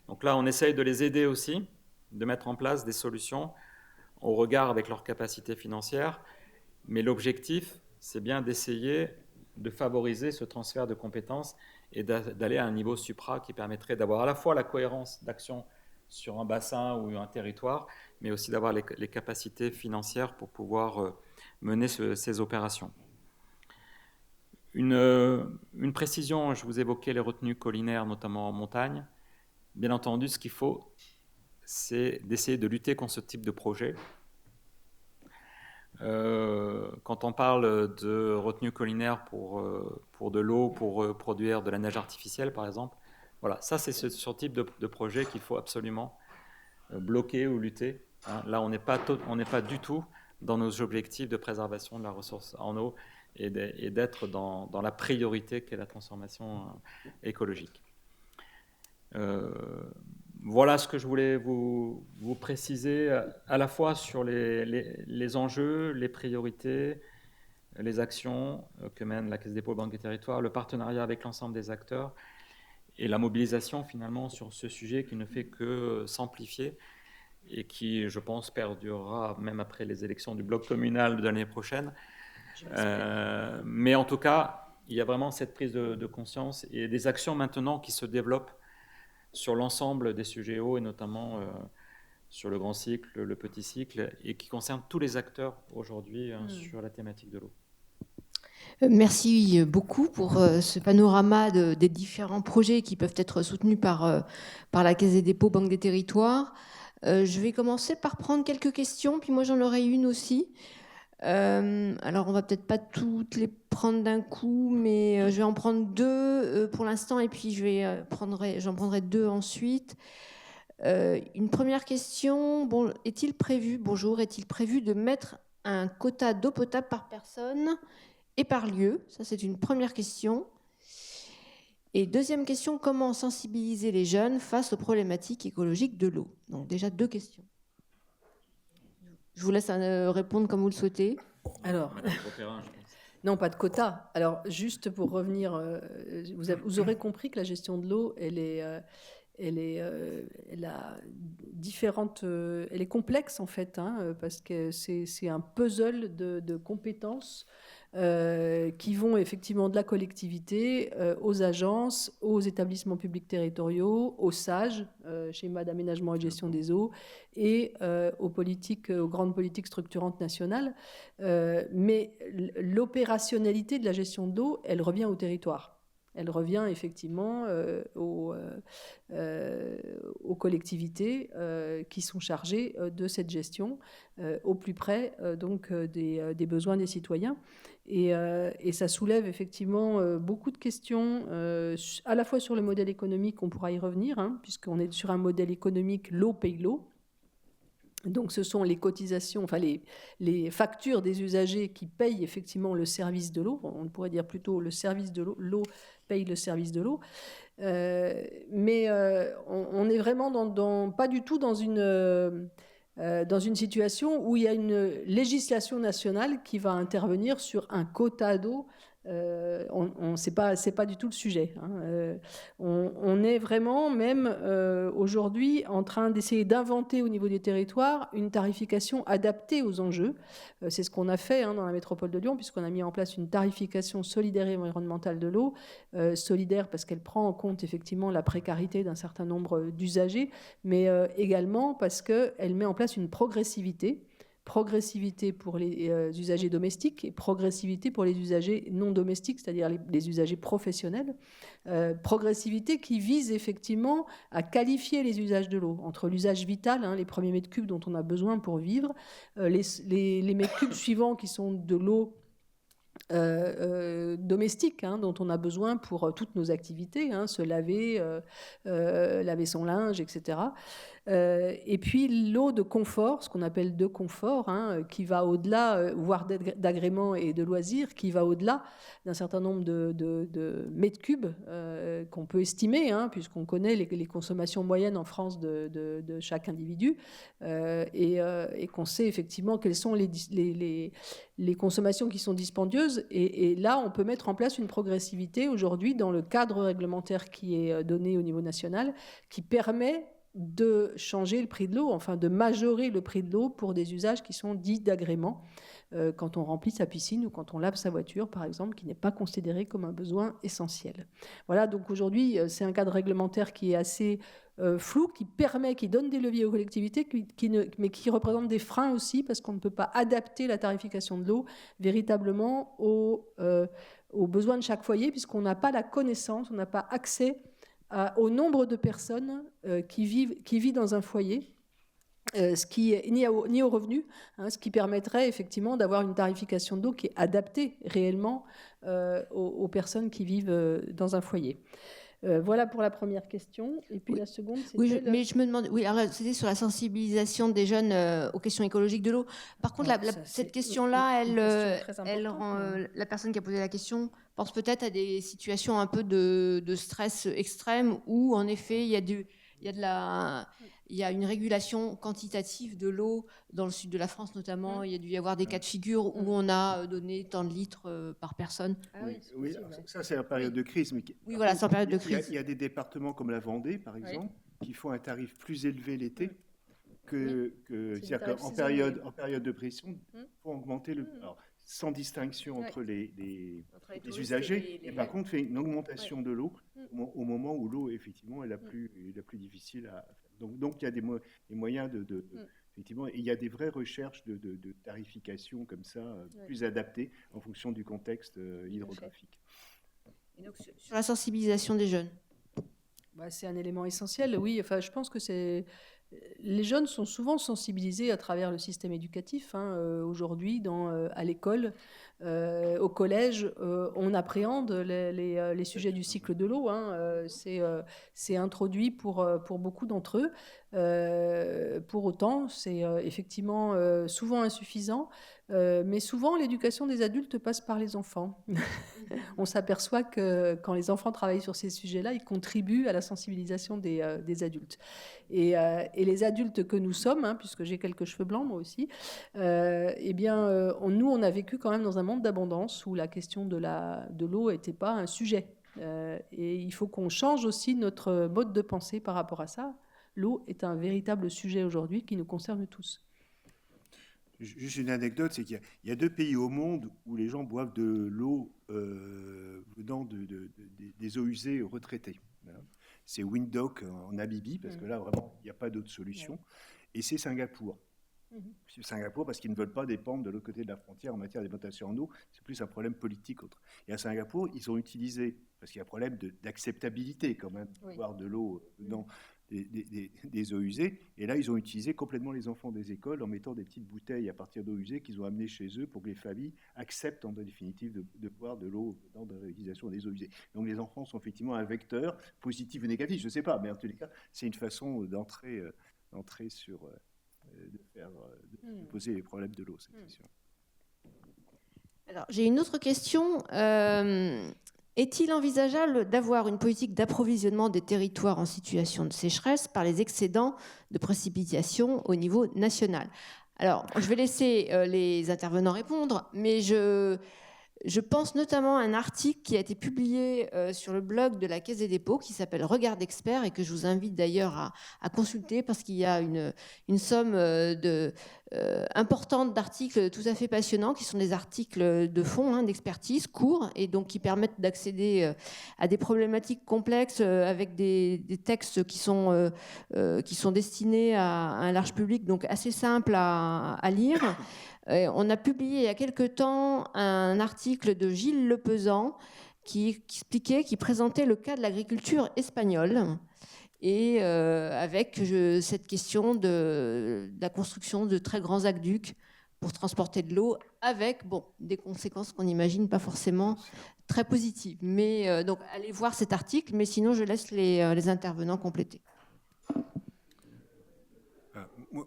Donc là, on essaye de les aider aussi, de mettre en place des solutions au regard avec leurs capacités financières, mais l'objectif, c'est bien d'essayer de favoriser ce transfert de compétences et d'aller à un niveau supra qui permettrait d'avoir à la fois la cohérence d'action sur un bassin ou un territoire, mais aussi d'avoir les capacités financières pour pouvoir mener ces opérations. Une précision, je vous évoquais les retenues collinaires, notamment en montagne. Bien entendu, ce qu'il faut, c'est d'essayer de lutter contre ce type de projet. Quand on parle de retenue collinaire pour de l'eau, pour produire de la neige artificielle, par exemple, voilà, ça c'est ce type de projet qu'il faut absolument bloquer ou lutter. Hein. Là, on n'est pas du tout dans nos objectifs de préservation de la ressource en eau et d'être dans la priorité qu'est la transformation écologique. Voilà ce que je voulais vous préciser à la fois sur les enjeux, les priorités, les actions que mène la Caisse des dépôts, Banque des Territoires, le partenariat avec l'ensemble des acteurs et la mobilisation finalement sur ce sujet qui ne fait que s'amplifier et qui, je pense, perdurera même après les élections du bloc communal de l'année prochaine. Mais en tout cas, il y a vraiment cette prise de conscience et des actions maintenant qui se développent sur l'ensemble des sujets eau et notamment sur le grand cycle, le petit cycle et qui concernent tous les acteurs aujourd'hui sur la thématique de l'eau. Merci beaucoup pour ce panorama des différents projets qui peuvent être soutenus par la Caisse des dépôts, Banque des Territoires. Je vais commencer par prendre quelques questions, puis moi j'en aurai une aussi. Alors on va peut-être pas toutes les prendre d'un coup, mais je vais en prendre deux pour l'instant et puis j'en prendrai deux ensuite. Une première question, est-il prévu de mettre un quota d'eau potable par personne et par lieu? Ça c'est une première question. Et deuxième question, comment sensibiliser les jeunes face aux problématiques écologiques de l'eau? Donc déjà deux questions. Je vous laisse répondre comme vous le souhaitez. Alors, non, pas de quota. Alors, juste pour revenir, vous aurez compris que la gestion de l'eau, elle est complexe en fait, parce que c'est un puzzle de compétences qui vont effectivement de la collectivité aux agences, aux établissements publics territoriaux, aux SAGE, schéma d'aménagement et de gestion des eaux, et aux grandes politiques structurantes nationales. Mais l'opérationnalité de la gestion de l'eau, elle revient au territoire. Elle revient effectivement aux collectivités qui sont chargées de cette gestion au plus près des besoins des citoyens. Et ça soulève effectivement beaucoup de questions, à la fois sur le modèle économique, on pourra y revenir, puisqu'on est sur un modèle économique l'eau paye l'eau. Donc ce sont les cotisations, enfin les factures des usagers qui payent effectivement le service de l'eau. On pourrait dire plutôt le service de l'eau. L'eau paye le service de l'eau. Mais on est vraiment pas du tout dans une dans une situation où il y a une législation nationale qui va intervenir sur un quota d'eau. C'est pas du tout le sujet. On est vraiment même aujourd'hui en train d'essayer d'inventer au niveau des territoires une tarification adaptée aux enjeux. C'est ce qu'on a fait dans la métropole de Lyon, puisqu'on a mis en place une tarification solidaire et environnementale de l'eau. Solidaire parce qu'elle prend en compte effectivement la précarité d'un certain nombre d'usagers, mais également parce qu'elle met en place une progressivité pour les usagers domestiques et progressivité pour les usagers non domestiques, c'est-à-dire les usagers professionnels. Progressivité qui vise effectivement à qualifier les usages de l'eau entre l'usage vital, les premiers mètres cubes dont on a besoin pour vivre, les mètres cubes suivants qui sont de l'eau domestique, dont on a besoin pour toutes nos activités, se laver, laver son linge, etc. Et puis l'eau de confort, ce qu'on appelle de confort, qui va au-delà, voire d'agrément et de loisirs, qui va au-delà d'un certain nombre de mètres cubes qu'on peut estimer, puisqu'on connaît les consommations moyennes en France de chaque individu, et qu'on sait effectivement quelles sont les consommations qui sont dispendieuses. Et là, on peut mettre en place une progressivité aujourd'hui dans le cadre réglementaire qui est donné au niveau national, qui permet de changer le prix de l'eau, enfin de majorer le prix de l'eau pour des usages qui sont dits d'agrément, quand on remplit sa piscine ou quand on lave sa voiture, par exemple, qui n'est pas considéré comme un besoin essentiel. Voilà, donc aujourd'hui, c'est un cadre réglementaire qui est assez flou, qui donne des leviers aux collectivités, mais qui représente des freins aussi, parce qu'on ne peut pas adapter la tarification de l'eau véritablement aux besoins de chaque foyer, puisqu'on n'a pas la connaissance, on n'a pas accès au nombre de personnes qui vivent dans un foyer, ni aux revenus, ce qui permettrait effectivement d'avoir une tarification d'eau qui est adaptée réellement aux personnes qui vivent dans un foyer. Voilà pour la première question. Et puis la seconde, c'était... Oui, mais je me demande... Oui, alors c'était sur la sensibilisation des jeunes aux questions écologiques de l'eau. Par contre, cette question-là, elle rend... la personne qui a posé la question pense peut-être à des situations un peu de stress extrême où, en effet, il y a une régulation quantitative de l'eau dans le sud de la France notamment. Il y a dû y avoir des cas de figure où on a donné tant de litres par personne. Oui, ça c'est en période de crise. Mais oui, voilà, c'est en période de crise. Il y a des départements comme la Vendée, par exemple, qui font un tarif plus élevé l'été c'est-à-dire qu'en période de pression, pour augmenter le... Alors, sans distinction entre les usagers, et par contre fait une augmentation de l'eau au moment où l'eau effectivement est la plus difficile à faire. Donc il y a des moyens effectivement, et il y a des vraies recherches de tarification comme ça, plus adaptées en fonction du contexte hydrographique. Et donc, sur la sensibilisation des jeunes, c'est un élément essentiel, oui. Enfin, je pense que les jeunes sont souvent sensibilisés à travers le système éducatif. Aujourd'hui, à l'école, au collège, on appréhende les sujets du cycle de l'eau. C'est introduit pour beaucoup d'entre eux. Pour autant, c'est effectivement souvent insuffisant. Mais souvent, l'éducation des adultes passe par les enfants. On s'aperçoit que quand les enfants travaillent sur ces sujets-là, ils contribuent à la sensibilisation des adultes. Et les adultes que nous sommes, puisque j'ai quelques cheveux blancs moi aussi, nous, on a vécu quand même dans un monde d'abondance où la question de l'eau n'était pas un sujet. Et il faut qu'on change aussi notre mode de pensée par rapport à ça. L'eau est un véritable sujet aujourd'hui qui nous concerne tous. Juste une anecdote, c'est qu'il y a 2 pays au monde où les gens boivent de l'eau venant des eaux usées retraitées. C'est Windhoek en Namibie, parce que là, vraiment, il n'y a pas d'autre solution. Et c'est Singapour. C'est Singapour parce qu'ils ne veulent pas dépendre de l'autre côté de la frontière en matière d'alimentation en eau. C'est plus un problème politique autre. Et à Singapour, ils ont utilisé, parce qu'il y a un problème d'acceptabilité quand même, de boire de l'eau venant des eaux usées. Et là, ils ont utilisé complètement les enfants des écoles en mettant des petites bouteilles à partir d'eau usée qu'ils ont amenées chez eux pour que les familles acceptent en définitive de boire de l'eau dans l'utilisation des eaux usées. Donc les enfants sont effectivement un vecteur positif ou négatif, je ne sais pas, mais en tous les cas, c'est une façon d'entrer sur... de poser les problèmes de l'eau, cette question. Alors, j'ai une autre question. Est-il envisageable d'avoir une politique d'approvisionnement des territoires en situation de sécheresse par les excédents de précipitations au niveau national? Alors, je vais laisser les intervenants répondre, mais je pense notamment à un article qui a été publié sur le blog de la Caisse des dépôts qui s'appelle Regard d'expert et que je vous invite d'ailleurs à consulter parce qu'il y a une somme importante d'articles tout à fait passionnants qui sont des articles de fond, d'expertise, courts et donc qui permettent d'accéder à des problématiques complexes avec des textes qui sont destinés à un large public, donc assez simples à lire. On a publié il y a quelque temps un article de Gilles Lepezan qui présentait le cas de l'agriculture espagnole et avec cette question de la construction de très grands aqueducs pour transporter de l'eau avec des conséquences qu'on n'imagine pas forcément très positives. Mais donc allez voir cet article, mais sinon je laisse les intervenants compléter.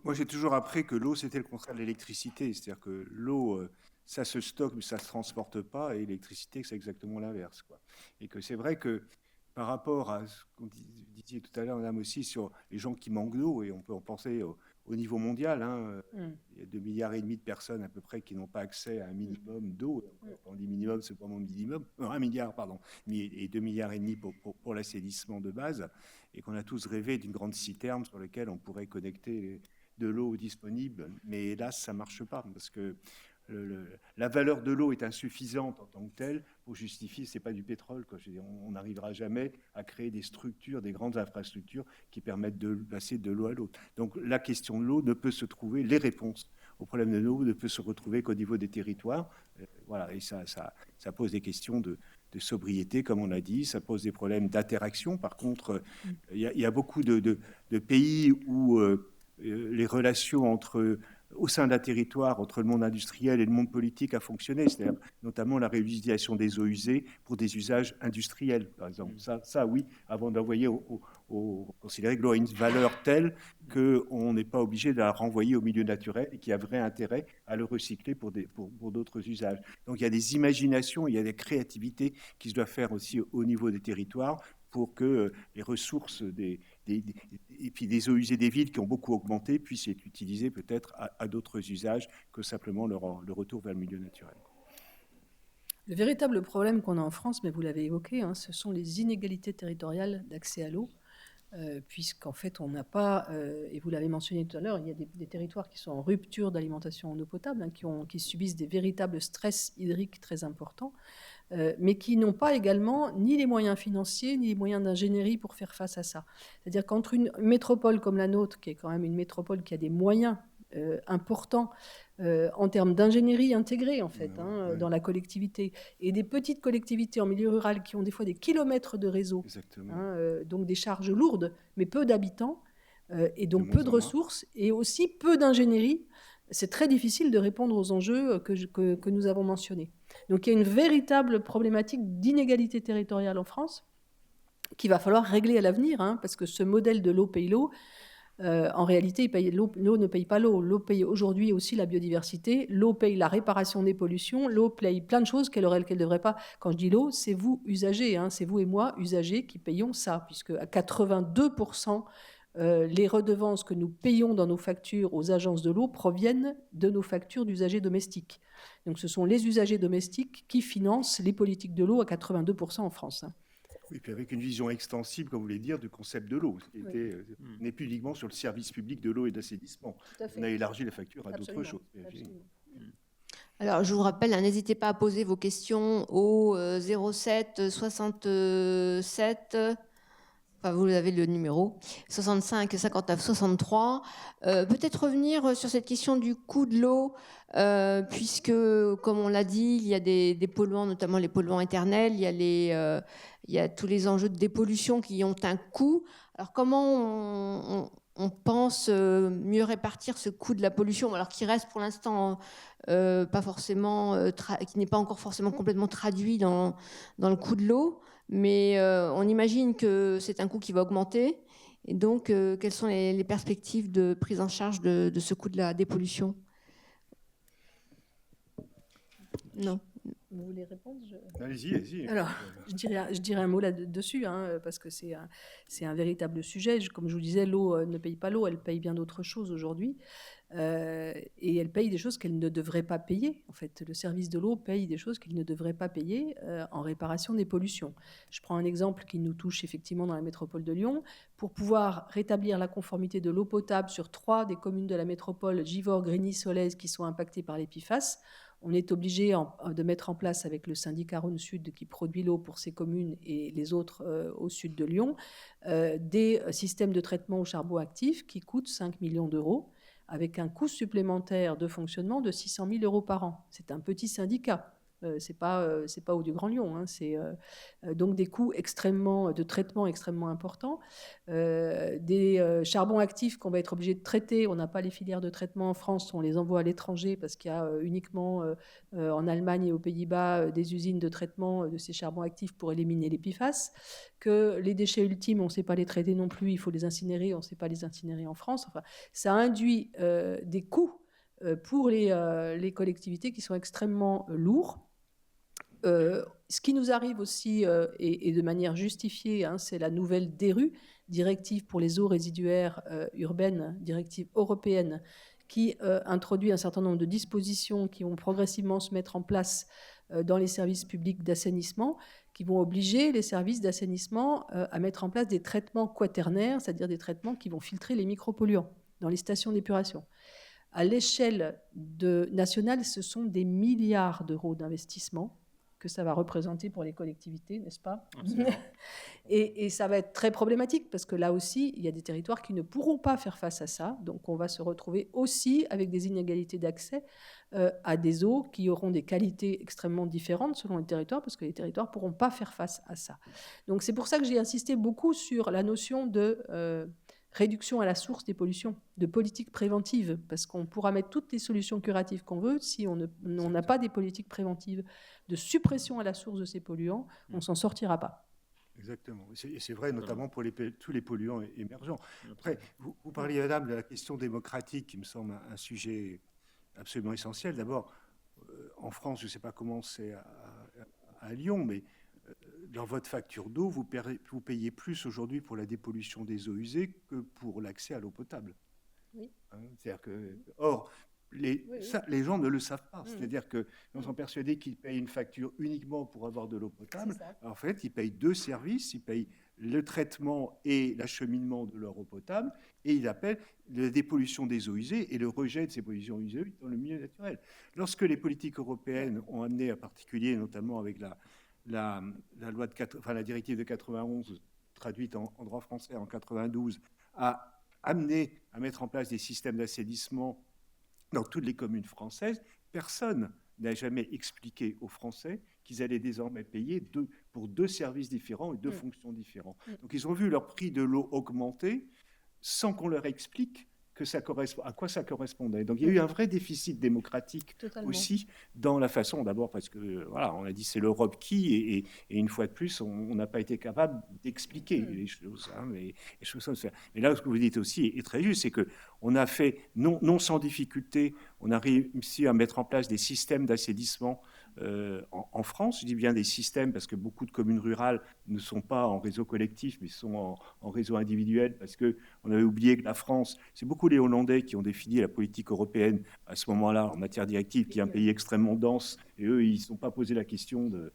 Moi, j'ai toujours appris que l'eau, c'était le contraire de l'électricité. C'est-à-dire que l'eau, ça se stocke, mais ça ne se transporte pas. Et l'électricité, c'est exactement l'inverse, quoi. Et que c'est vrai que par rapport à ce qu'on disait tout à l'heure, madame, aussi, sur les gens qui manquent d'eau, et on peut en penser au niveau mondial, il y a 2,5 milliards de personnes à peu près qui n'ont pas accès à un minimum d'eau. Quand on dit minimum, c'est pas mon minimum, 1 milliard, pardon, et 2,5 milliards pour l'assainissement de base, et qu'on a tous rêvé d'une grande citerne sur laquelle on pourrait connecter de l'eau disponible, mais hélas, ça ne marche pas, parce que la valeur de l'eau est insuffisante en tant que telle pour justifier, ce n'est pas du pétrole, quoi. Je veux dire, on n'arrivera jamais à créer des structures, des grandes infrastructures qui permettent de passer de l'eau à l'autre. Donc la question de l'eau ne peut se trouver, les réponses au problème de l'eau ne peut se retrouver qu'au niveau des territoires. Voilà, et ça pose des questions de sobriété, comme on a dit, ça pose des problèmes d'interaction. Par contre, il y a beaucoup de pays où les relations au sein d'un territoire, entre le monde industriel et le monde politique a fonctionné, c'est-à-dire notamment la réutilisation des eaux usées pour des usages industriels, par exemple. Ça oui, avant d'envoyer considérer que l'eau a une valeur telle qu'on n'est pas obligé de la renvoyer au milieu naturel et qu'il y a vrai intérêt à le recycler pour d'autres usages. Donc il y a des imaginations, il y a des créativités qui se doivent faire aussi au niveau des territoires pour que les ressources et puis des eaux usées des villes qui ont beaucoup augmenté puissent être utilisées peut-être à d'autres usages que simplement le retour vers le milieu naturel. Le véritable problème qu'on a en France, mais vous l'avez évoqué, ce sont les inégalités territoriales d'accès à l'eau, puisqu'en fait on n'a pas, et vous l'avez mentionné tout à l'heure, il y a des territoires qui sont en rupture d'alimentation en eau potable, qui subissent des véritables stress hydriques très importants, mais qui n'ont pas également ni les moyens financiers, ni les moyens d'ingénierie pour faire face à ça. C'est-à-dire qu'entre une métropole comme la nôtre, qui est quand même une métropole qui a des moyens importants en termes d'ingénierie intégrée, en fait, dans la collectivité, et des petites collectivités en milieu rural qui ont des fois des kilomètres de réseau, donc des charges lourdes, mais peu d'habitants, et donc peu de ressources, et aussi peu d'ingénierie, c'est très difficile de répondre aux enjeux que nous avons mentionnés. Donc il y a une véritable problématique d'inégalité territoriale en France qu'il va falloir régler à l'avenir, parce que ce modèle de l'eau paye l'eau, en réalité, l'eau ne paye pas l'eau. L'eau paye aujourd'hui aussi la biodiversité, l'eau paye la réparation des pollutions, l'eau paye plein de choses qu'elle ne devrait pas. Quand je dis l'eau, c'est vous, usagers, c'est vous et moi, usagers, qui payons ça, puisque à 82%, les redevances que nous payons dans nos factures aux agences de l'eau proviennent de nos factures d'usagers domestiques. Donc ce sont les usagers domestiques qui financent les politiques de l'eau à 82% en France. Oui, puis avec une vision extensible, comme vous voulez dire, du concept de l'eau, qui n'est plus uniquement sur le service public de l'eau et d'assainissement. On a élargi la facture à d'autres choses. Alors, je vous rappelle, n'hésitez pas à poser vos questions au 07 67... Enfin, vous avez le numéro, 65 59 63. Peut-être revenir sur cette question du coût de l'eau, puisque, comme on l'a dit, il y a des polluants, notamment les polluants éternels, il y a tous les enjeux de dépollution qui ont un coût. Alors, comment on pense mieux répartir ce coût de la pollution, alors qui reste pour l'instant pas forcément, qui n'est pas encore forcément complètement traduit dans le coût de l'eau, mais on imagine que c'est un coût qui va augmenter. Et donc, quelles sont les perspectives de prise en charge de ce coût de la dépollution ? Non. Vous voulez répondre? Allez-y. Alors, je dirais un mot là-dessus, parce que c'est un véritable sujet. Comme je vous disais, l'eau ne paye pas l'eau, elle paye bien d'autres choses aujourd'hui. Et elle paye des choses qu'elle ne devrait pas payer. En fait, le service de l'eau paye des choses qu'il ne devrait pas payer en réparation des pollutions. Je prends un exemple qui nous touche effectivement dans la métropole de Lyon. Pour pouvoir rétablir la conformité de l'eau potable sur 3 des communes de la métropole, Givors, Grigny, Solèze, qui sont impactées par les PFAS, on est obligé de mettre en place avec le syndicat Rhône Sud qui produit l'eau pour ces communes et les autres au sud de Lyon, des systèmes de traitement au charbon actif qui coûtent 5 millions d'euros, avec un coût supplémentaire de fonctionnement de 600 000 euros par an. C'est un petit syndicat. C'est pas au du Grand Lyon. C'est donc des coûts de traitement extrêmement importants. Des charbons actifs qu'on va être obligé de traiter. On n'a pas les filières de traitement en France, on les envoie à l'étranger parce qu'il y a uniquement en Allemagne et aux Pays-Bas des usines de traitement de ces charbons actifs pour éliminer les PFAS. Que les déchets ultimes, on ne sait pas les traiter non plus, il faut les incinérer, on ne sait pas les incinérer en France. Enfin, ça induit des coûts pour les collectivités qui sont extrêmement lourds. Ce qui nous arrive aussi, et de manière justifiée, c'est la nouvelle DERU, directive pour les eaux résiduaires urbaines, directive européenne, qui introduit un certain nombre de dispositions qui vont progressivement se mettre en place dans les services publics d'assainissement, qui vont obliger les services d'assainissement à mettre en place des traitements quaternaires, c'est-à-dire des traitements qui vont filtrer les micropolluants dans les stations d'épuration. À l'échelle nationale, ce sont des milliards d'euros d'investissement que ça va représenter pour les collectivités, n'est-ce pas? Et ça va être très problématique parce que là aussi, il y a des territoires qui ne pourront pas faire face à ça. Donc, on va se retrouver aussi avec des inégalités d'accès à des eaux qui auront des qualités extrêmement différentes selon les territoires parce que les territoires ne pourront pas faire face à ça. Donc, c'est pour ça que j'ai insisté beaucoup sur la notion de réduction à la source des pollutions, de politique préventive, parce qu'on pourra mettre toutes les solutions curatives qu'on veut, si on n'a pas des politiques préventives de suppression à la source de ces polluants, on ne s'en sortira pas. Exactement. Et c'est vrai notamment pour tous les polluants émergents. Après, vous parliez, madame, de la question démocratique, qui me semble un sujet absolument essentiel. D'abord, en France, je ne sais pas comment c'est à Lyon, mais dans votre facture d'eau, vous payez plus aujourd'hui pour la dépollution des eaux usées que pour l'accès à l'eau potable. Oui. C'est-à-dire que, or, les gens ne le savent pas. C'est-à-dire qu'ils sont persuadés qu'ils payent une facture uniquement pour avoir de l'eau potable. En fait, ils payent 2 services. Ils payent le traitement et l'acheminement de leur eau potable, et ils appellent la dépollution des eaux usées et le rejet de ces pollutions usées dans le milieu naturel. Lorsque les politiques européennes ont amené, en particulier, notamment avec la loi la directive de 91, traduite en droit français en 92, a amené à mettre en place des systèmes d'assainissement dans toutes les communes françaises, personne n'a jamais expliqué aux Français qu'ils allaient désormais payer pour 2 services différents et 2 fonctions différentes. Donc ils ont vu leur prix de l'eau augmenter sans qu'on leur explique à quoi ça correspondait. Donc il y a eu un vrai déficit démocratique aussi dans la façon, d'abord parce que, voilà, on a dit c'est l'Europe et une fois de plus, on n'a pas été capable d'expliquer les choses. Les choses comme ça. Mais là, ce que vous dites aussi est très juste, c'est qu'on a fait, non sans difficulté, on a réussi à mettre en place des systèmes d'assainissement en France. Je dis bien des systèmes parce que beaucoup de communes rurales ne sont pas en réseau collectif, mais sont en réseau individuel, parce qu'on avait oublié que la France, c'est beaucoup les Hollandais qui ont défini la politique européenne à ce moment-là en matière directive, qui est un pays extrêmement dense, et eux, ils ne se sont pas posé la question de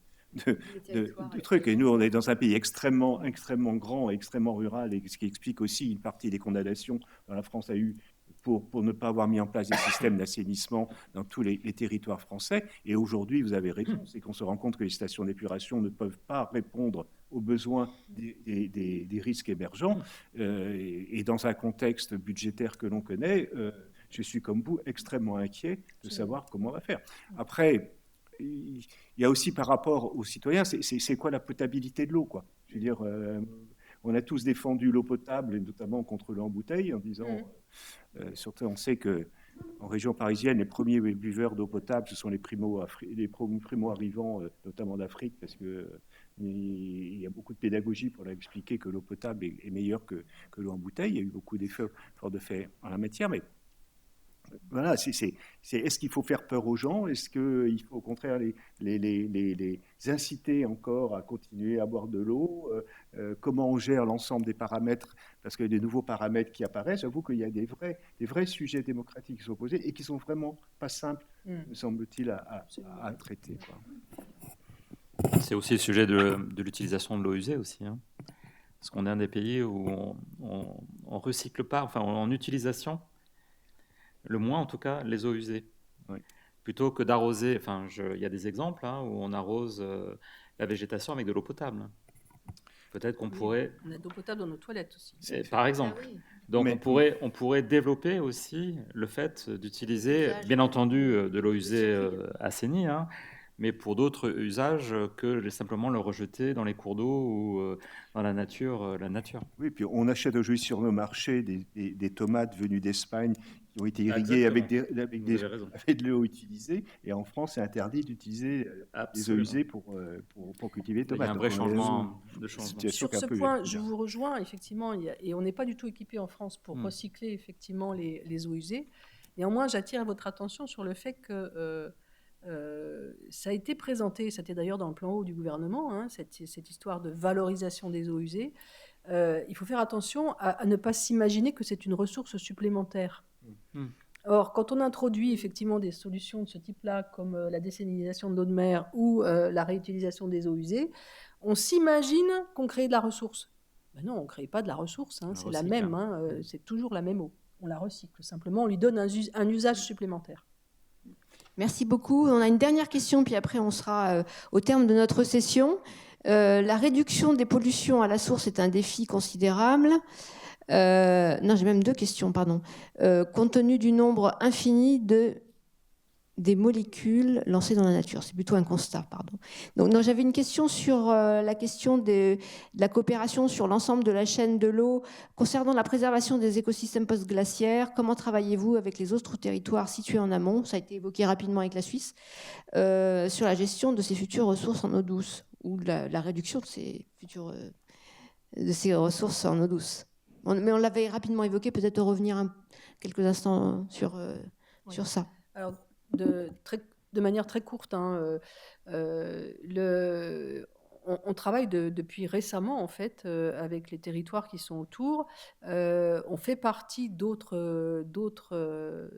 trucs. Et nous, on est dans un pays extrêmement grand et extrêmement rural, et ce qui explique aussi une partie des condamnations dont la France a eu pour ne pas avoir mis en place des systèmes d'assainissement dans tous les territoires français. Et aujourd'hui, vous avez raison, c'est qu'on se rend compte que les stations d'épuration ne peuvent pas répondre aux besoins des risques émergents. Et dans un contexte budgétaire que l'on connaît, je suis comme vous extrêmement inquiet de savoir comment on va faire. Après, il y a aussi par rapport aux citoyens, c'est quoi la potabilité de l'eau, quoi. Je veux dire, on a tous défendu l'eau potable, et notamment contre l'eau en bouteille, en disant, surtout on sait qu'en région parisienne, les premiers buveurs d'eau potable, ce sont les primo-arrivants, notamment d'Afrique, parce qu'il y a beaucoup de pédagogie pour leur expliquer que l'eau potable est meilleure que l'eau en bouteille. Il y a eu beaucoup d'efforts de fait en la matière, mais voilà, est-ce qu'il faut faire peur aux gens? Est-ce qu'il faut au contraire les inciter encore à continuer à boire de l'eau? Comment on gère l'ensemble des paramètres? Parce qu'il y a des nouveaux paramètres qui apparaissent. J'avoue qu'il y a des vrais sujets démocratiques qui sont posés et qui sont vraiment pas simples, me semble-t-il, à traiter, quoi. C'est aussi le sujet de l'utilisation de l'eau usée aussi, hein. Parce qu'on est un des pays où on recycle pas, enfin en utilisation, le moins en tout cas, les eaux usées. Oui. Plutôt que d'arroser, enfin il y a des exemples hein, où on arrose la végétation avec de l'eau potable. Peut-être qu'on pourrait... On a de l'eau potable dans nos toilettes aussi. Par exemple. Ah oui. Donc Mais- on pourrait développer aussi le fait d'utiliser, bien entendu, de l'eau usée assainie, hein, mais pour d'autres usages que simplement le rejeter dans les cours d'eau ou dans la nature. Oui, puis on achète aujourd'hui sur nos marchés des tomates venues d'Espagne qui ont été irriguées Exactement. avec Vous avez raison. de l'eau utilisée. Et en France, c'est interdit d'utiliser des eaux Absolument. usées pour cultiver des Il y tomates. a un vrai Donc, changement de changement. situation Sur qui est un ce peu point, bizarre. je vous rejoins, effectivement, et on n'est pas du tout équipé en France pour recycler effectivement les eaux usées. Néanmoins, j'attire votre attention sur le fait que ça a été présenté, c'était d'ailleurs dans le plan haut du gouvernement, hein, cette histoire de valorisation des eaux usées. Il faut faire attention à ne pas s'imaginer que c'est une ressource supplémentaire. Or, quand on introduit effectivement des solutions de ce type-là, comme la désalinisation de l'eau de mer ou la réutilisation des eaux usées, on s'imagine qu'on crée de la ressource. Ben non, on ne crée pas de la ressource, hein, c'est la recycle, même, hein, c'est toujours la même eau. On la recycle, simplement on lui donne un usage supplémentaire. Merci beaucoup. On a une dernière question, puis après on sera au terme de notre session. La réduction des pollutions à la source est un défi considérable. Non, j'ai même deux questions, pardon. Compte tenu du nombre infini des molécules lancées dans la nature. C'est plutôt un constat, pardon. Donc, non, j'avais une question sur la question de la coopération sur l'ensemble de la chaîne de l'eau concernant la préservation des écosystèmes post-glaciaires. Comment travaillez-vous avec les autres territoires situés en amont? Ça a été évoqué rapidement avec la Suisse, sur la gestion de ces futures ressources en eau douce ou la réduction de ces ressources en eau douce. Mais on l'avait rapidement évoqué, peut-être revenir quelques instants sur ça. Alors, de manière très courte, hein, on travaille depuis récemment en fait avec les territoires qui sont autour. On fait partie d'autres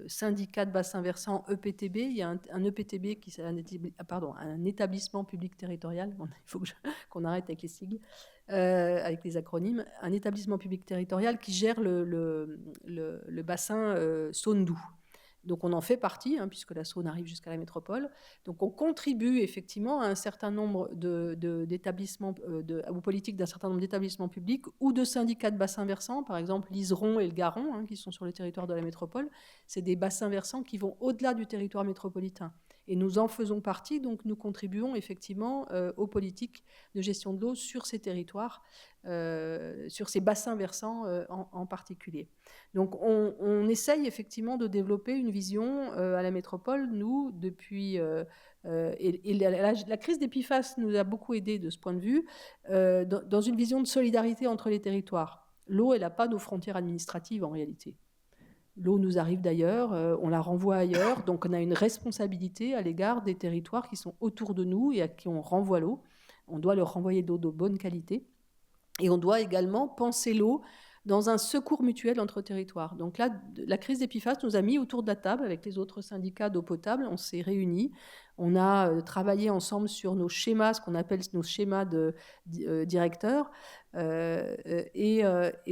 syndicats de bassin versant EPTB. Il y a un EPTB qui c'est un établissement public territorial. Il faut qu'on arrête avec les sigles. Avec les acronymes, un établissement public territorial qui gère le bassin Saône-Doubs. Donc on en fait partie, hein, puisque la Saône arrive jusqu'à la métropole. Donc on contribue effectivement à un certain nombre d'établissements, aux politiques d'un certain nombre d'établissements publics ou de syndicats de bassins versants, par exemple l'Iseron et le Garon, hein, qui sont sur le territoire de la métropole. C'est des bassins versants qui vont au-delà du territoire métropolitain. Et nous en faisons partie, donc nous contribuons effectivement aux politiques de gestion de l'eau sur ces territoires, sur ces bassins versants en particulier. Donc on essaye effectivement de développer une vision à la métropole, nous, depuis... la crise des PFAS nous a beaucoup aidé de ce point de vue, dans une vision de solidarité entre les territoires. L'eau, elle n'a pas nos frontières administratives en réalité. L'eau nous arrive d'ailleurs, on la renvoie ailleurs, donc on a une responsabilité à l'égard des territoires qui sont autour de nous et à qui on renvoie l'eau. On doit leur renvoyer de l'eau de bonne qualité. Et on doit également penser l'eau dans un secours mutuel entre territoires. Donc là, la crise des PFAS nous a mis autour de la table avec les autres syndicats d'eau potable, on s'est réunis, on a travaillé ensemble sur nos schémas, ce qu'on appelle nos schémas directeurs, et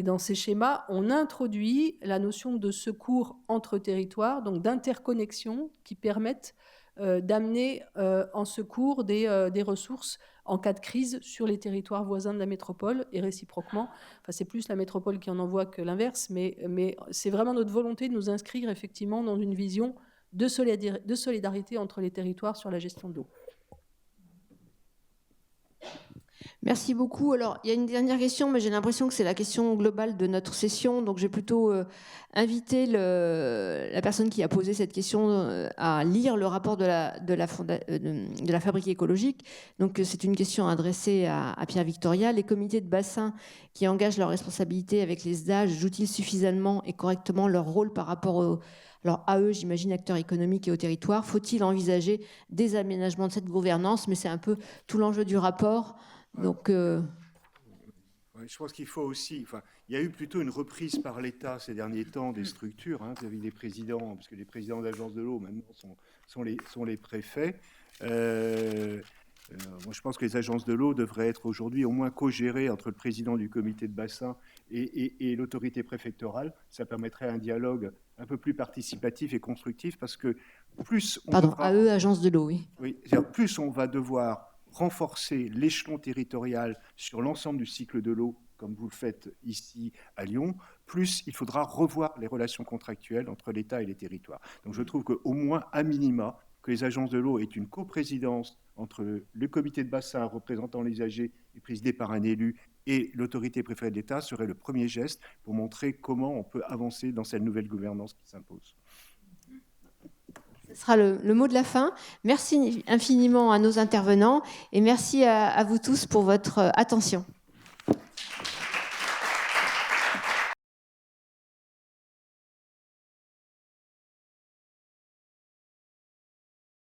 dans ces schémas, on introduit la notion de secours entre territoires, donc d'interconnexion qui permettent d'amener en secours des ressources en cas de crise sur les territoires voisins de la métropole et réciproquement. Enfin, c'est plus la métropole qui en envoie que l'inverse, mais c'est vraiment notre volonté de nous inscrire effectivement dans une vision de solidarité entre les territoires sur la gestion de l'eau. Merci beaucoup. Alors, il y a une dernière question, mais j'ai l'impression que c'est la question globale de notre session. Donc, j'ai plutôt invité la personne qui a posé cette question à lire le rapport de la Fabrique écologique. Donc, c'est une question adressée à Pierre Victoria. Les comités de bassin qui engagent leurs responsabilités avec les SDAG jouent-ils suffisamment et correctement leur rôle par rapport Alors à eux, j'imagine, acteurs économiques et au territoire, faut-il envisager des aménagements de cette gouvernance? Mais c'est un peu tout l'enjeu du rapport. Donc, Ouais, je pense qu'il faut aussi, enfin, il y a eu plutôt une reprise par l'État ces derniers temps des structures, hein, vis-à-vis des présidents, parce que les présidents d'agences de l'eau maintenant sont les préfets. Moi, je pense que les agences de l'eau devraient être aujourd'hui au moins co-gérées entre le président du comité de bassin et l'autorité préfectorale. Ça permettrait un dialogue un peu plus participatif et constructif, parce que plus on pardon, devra- à eux, agence de l'eau, oui. oui, c'est-à-dire plus on va devoir renforcer l'échelon territorial sur l'ensemble du cycle de l'eau, comme vous le faites ici à Lyon, plus il faudra revoir les relations contractuelles entre l'État et les territoires. Donc je trouve qu'au moins, à minima, que les agences de l'eau aient une coprésidence entre le comité de bassin représentant les AG et présidé par un élu et l'autorité préférée de l'État serait le premier geste pour montrer comment on peut avancer dans cette nouvelle gouvernance qui s'impose. Ce sera le mot de la fin. Merci infiniment à nos intervenants et merci à vous tous pour votre attention.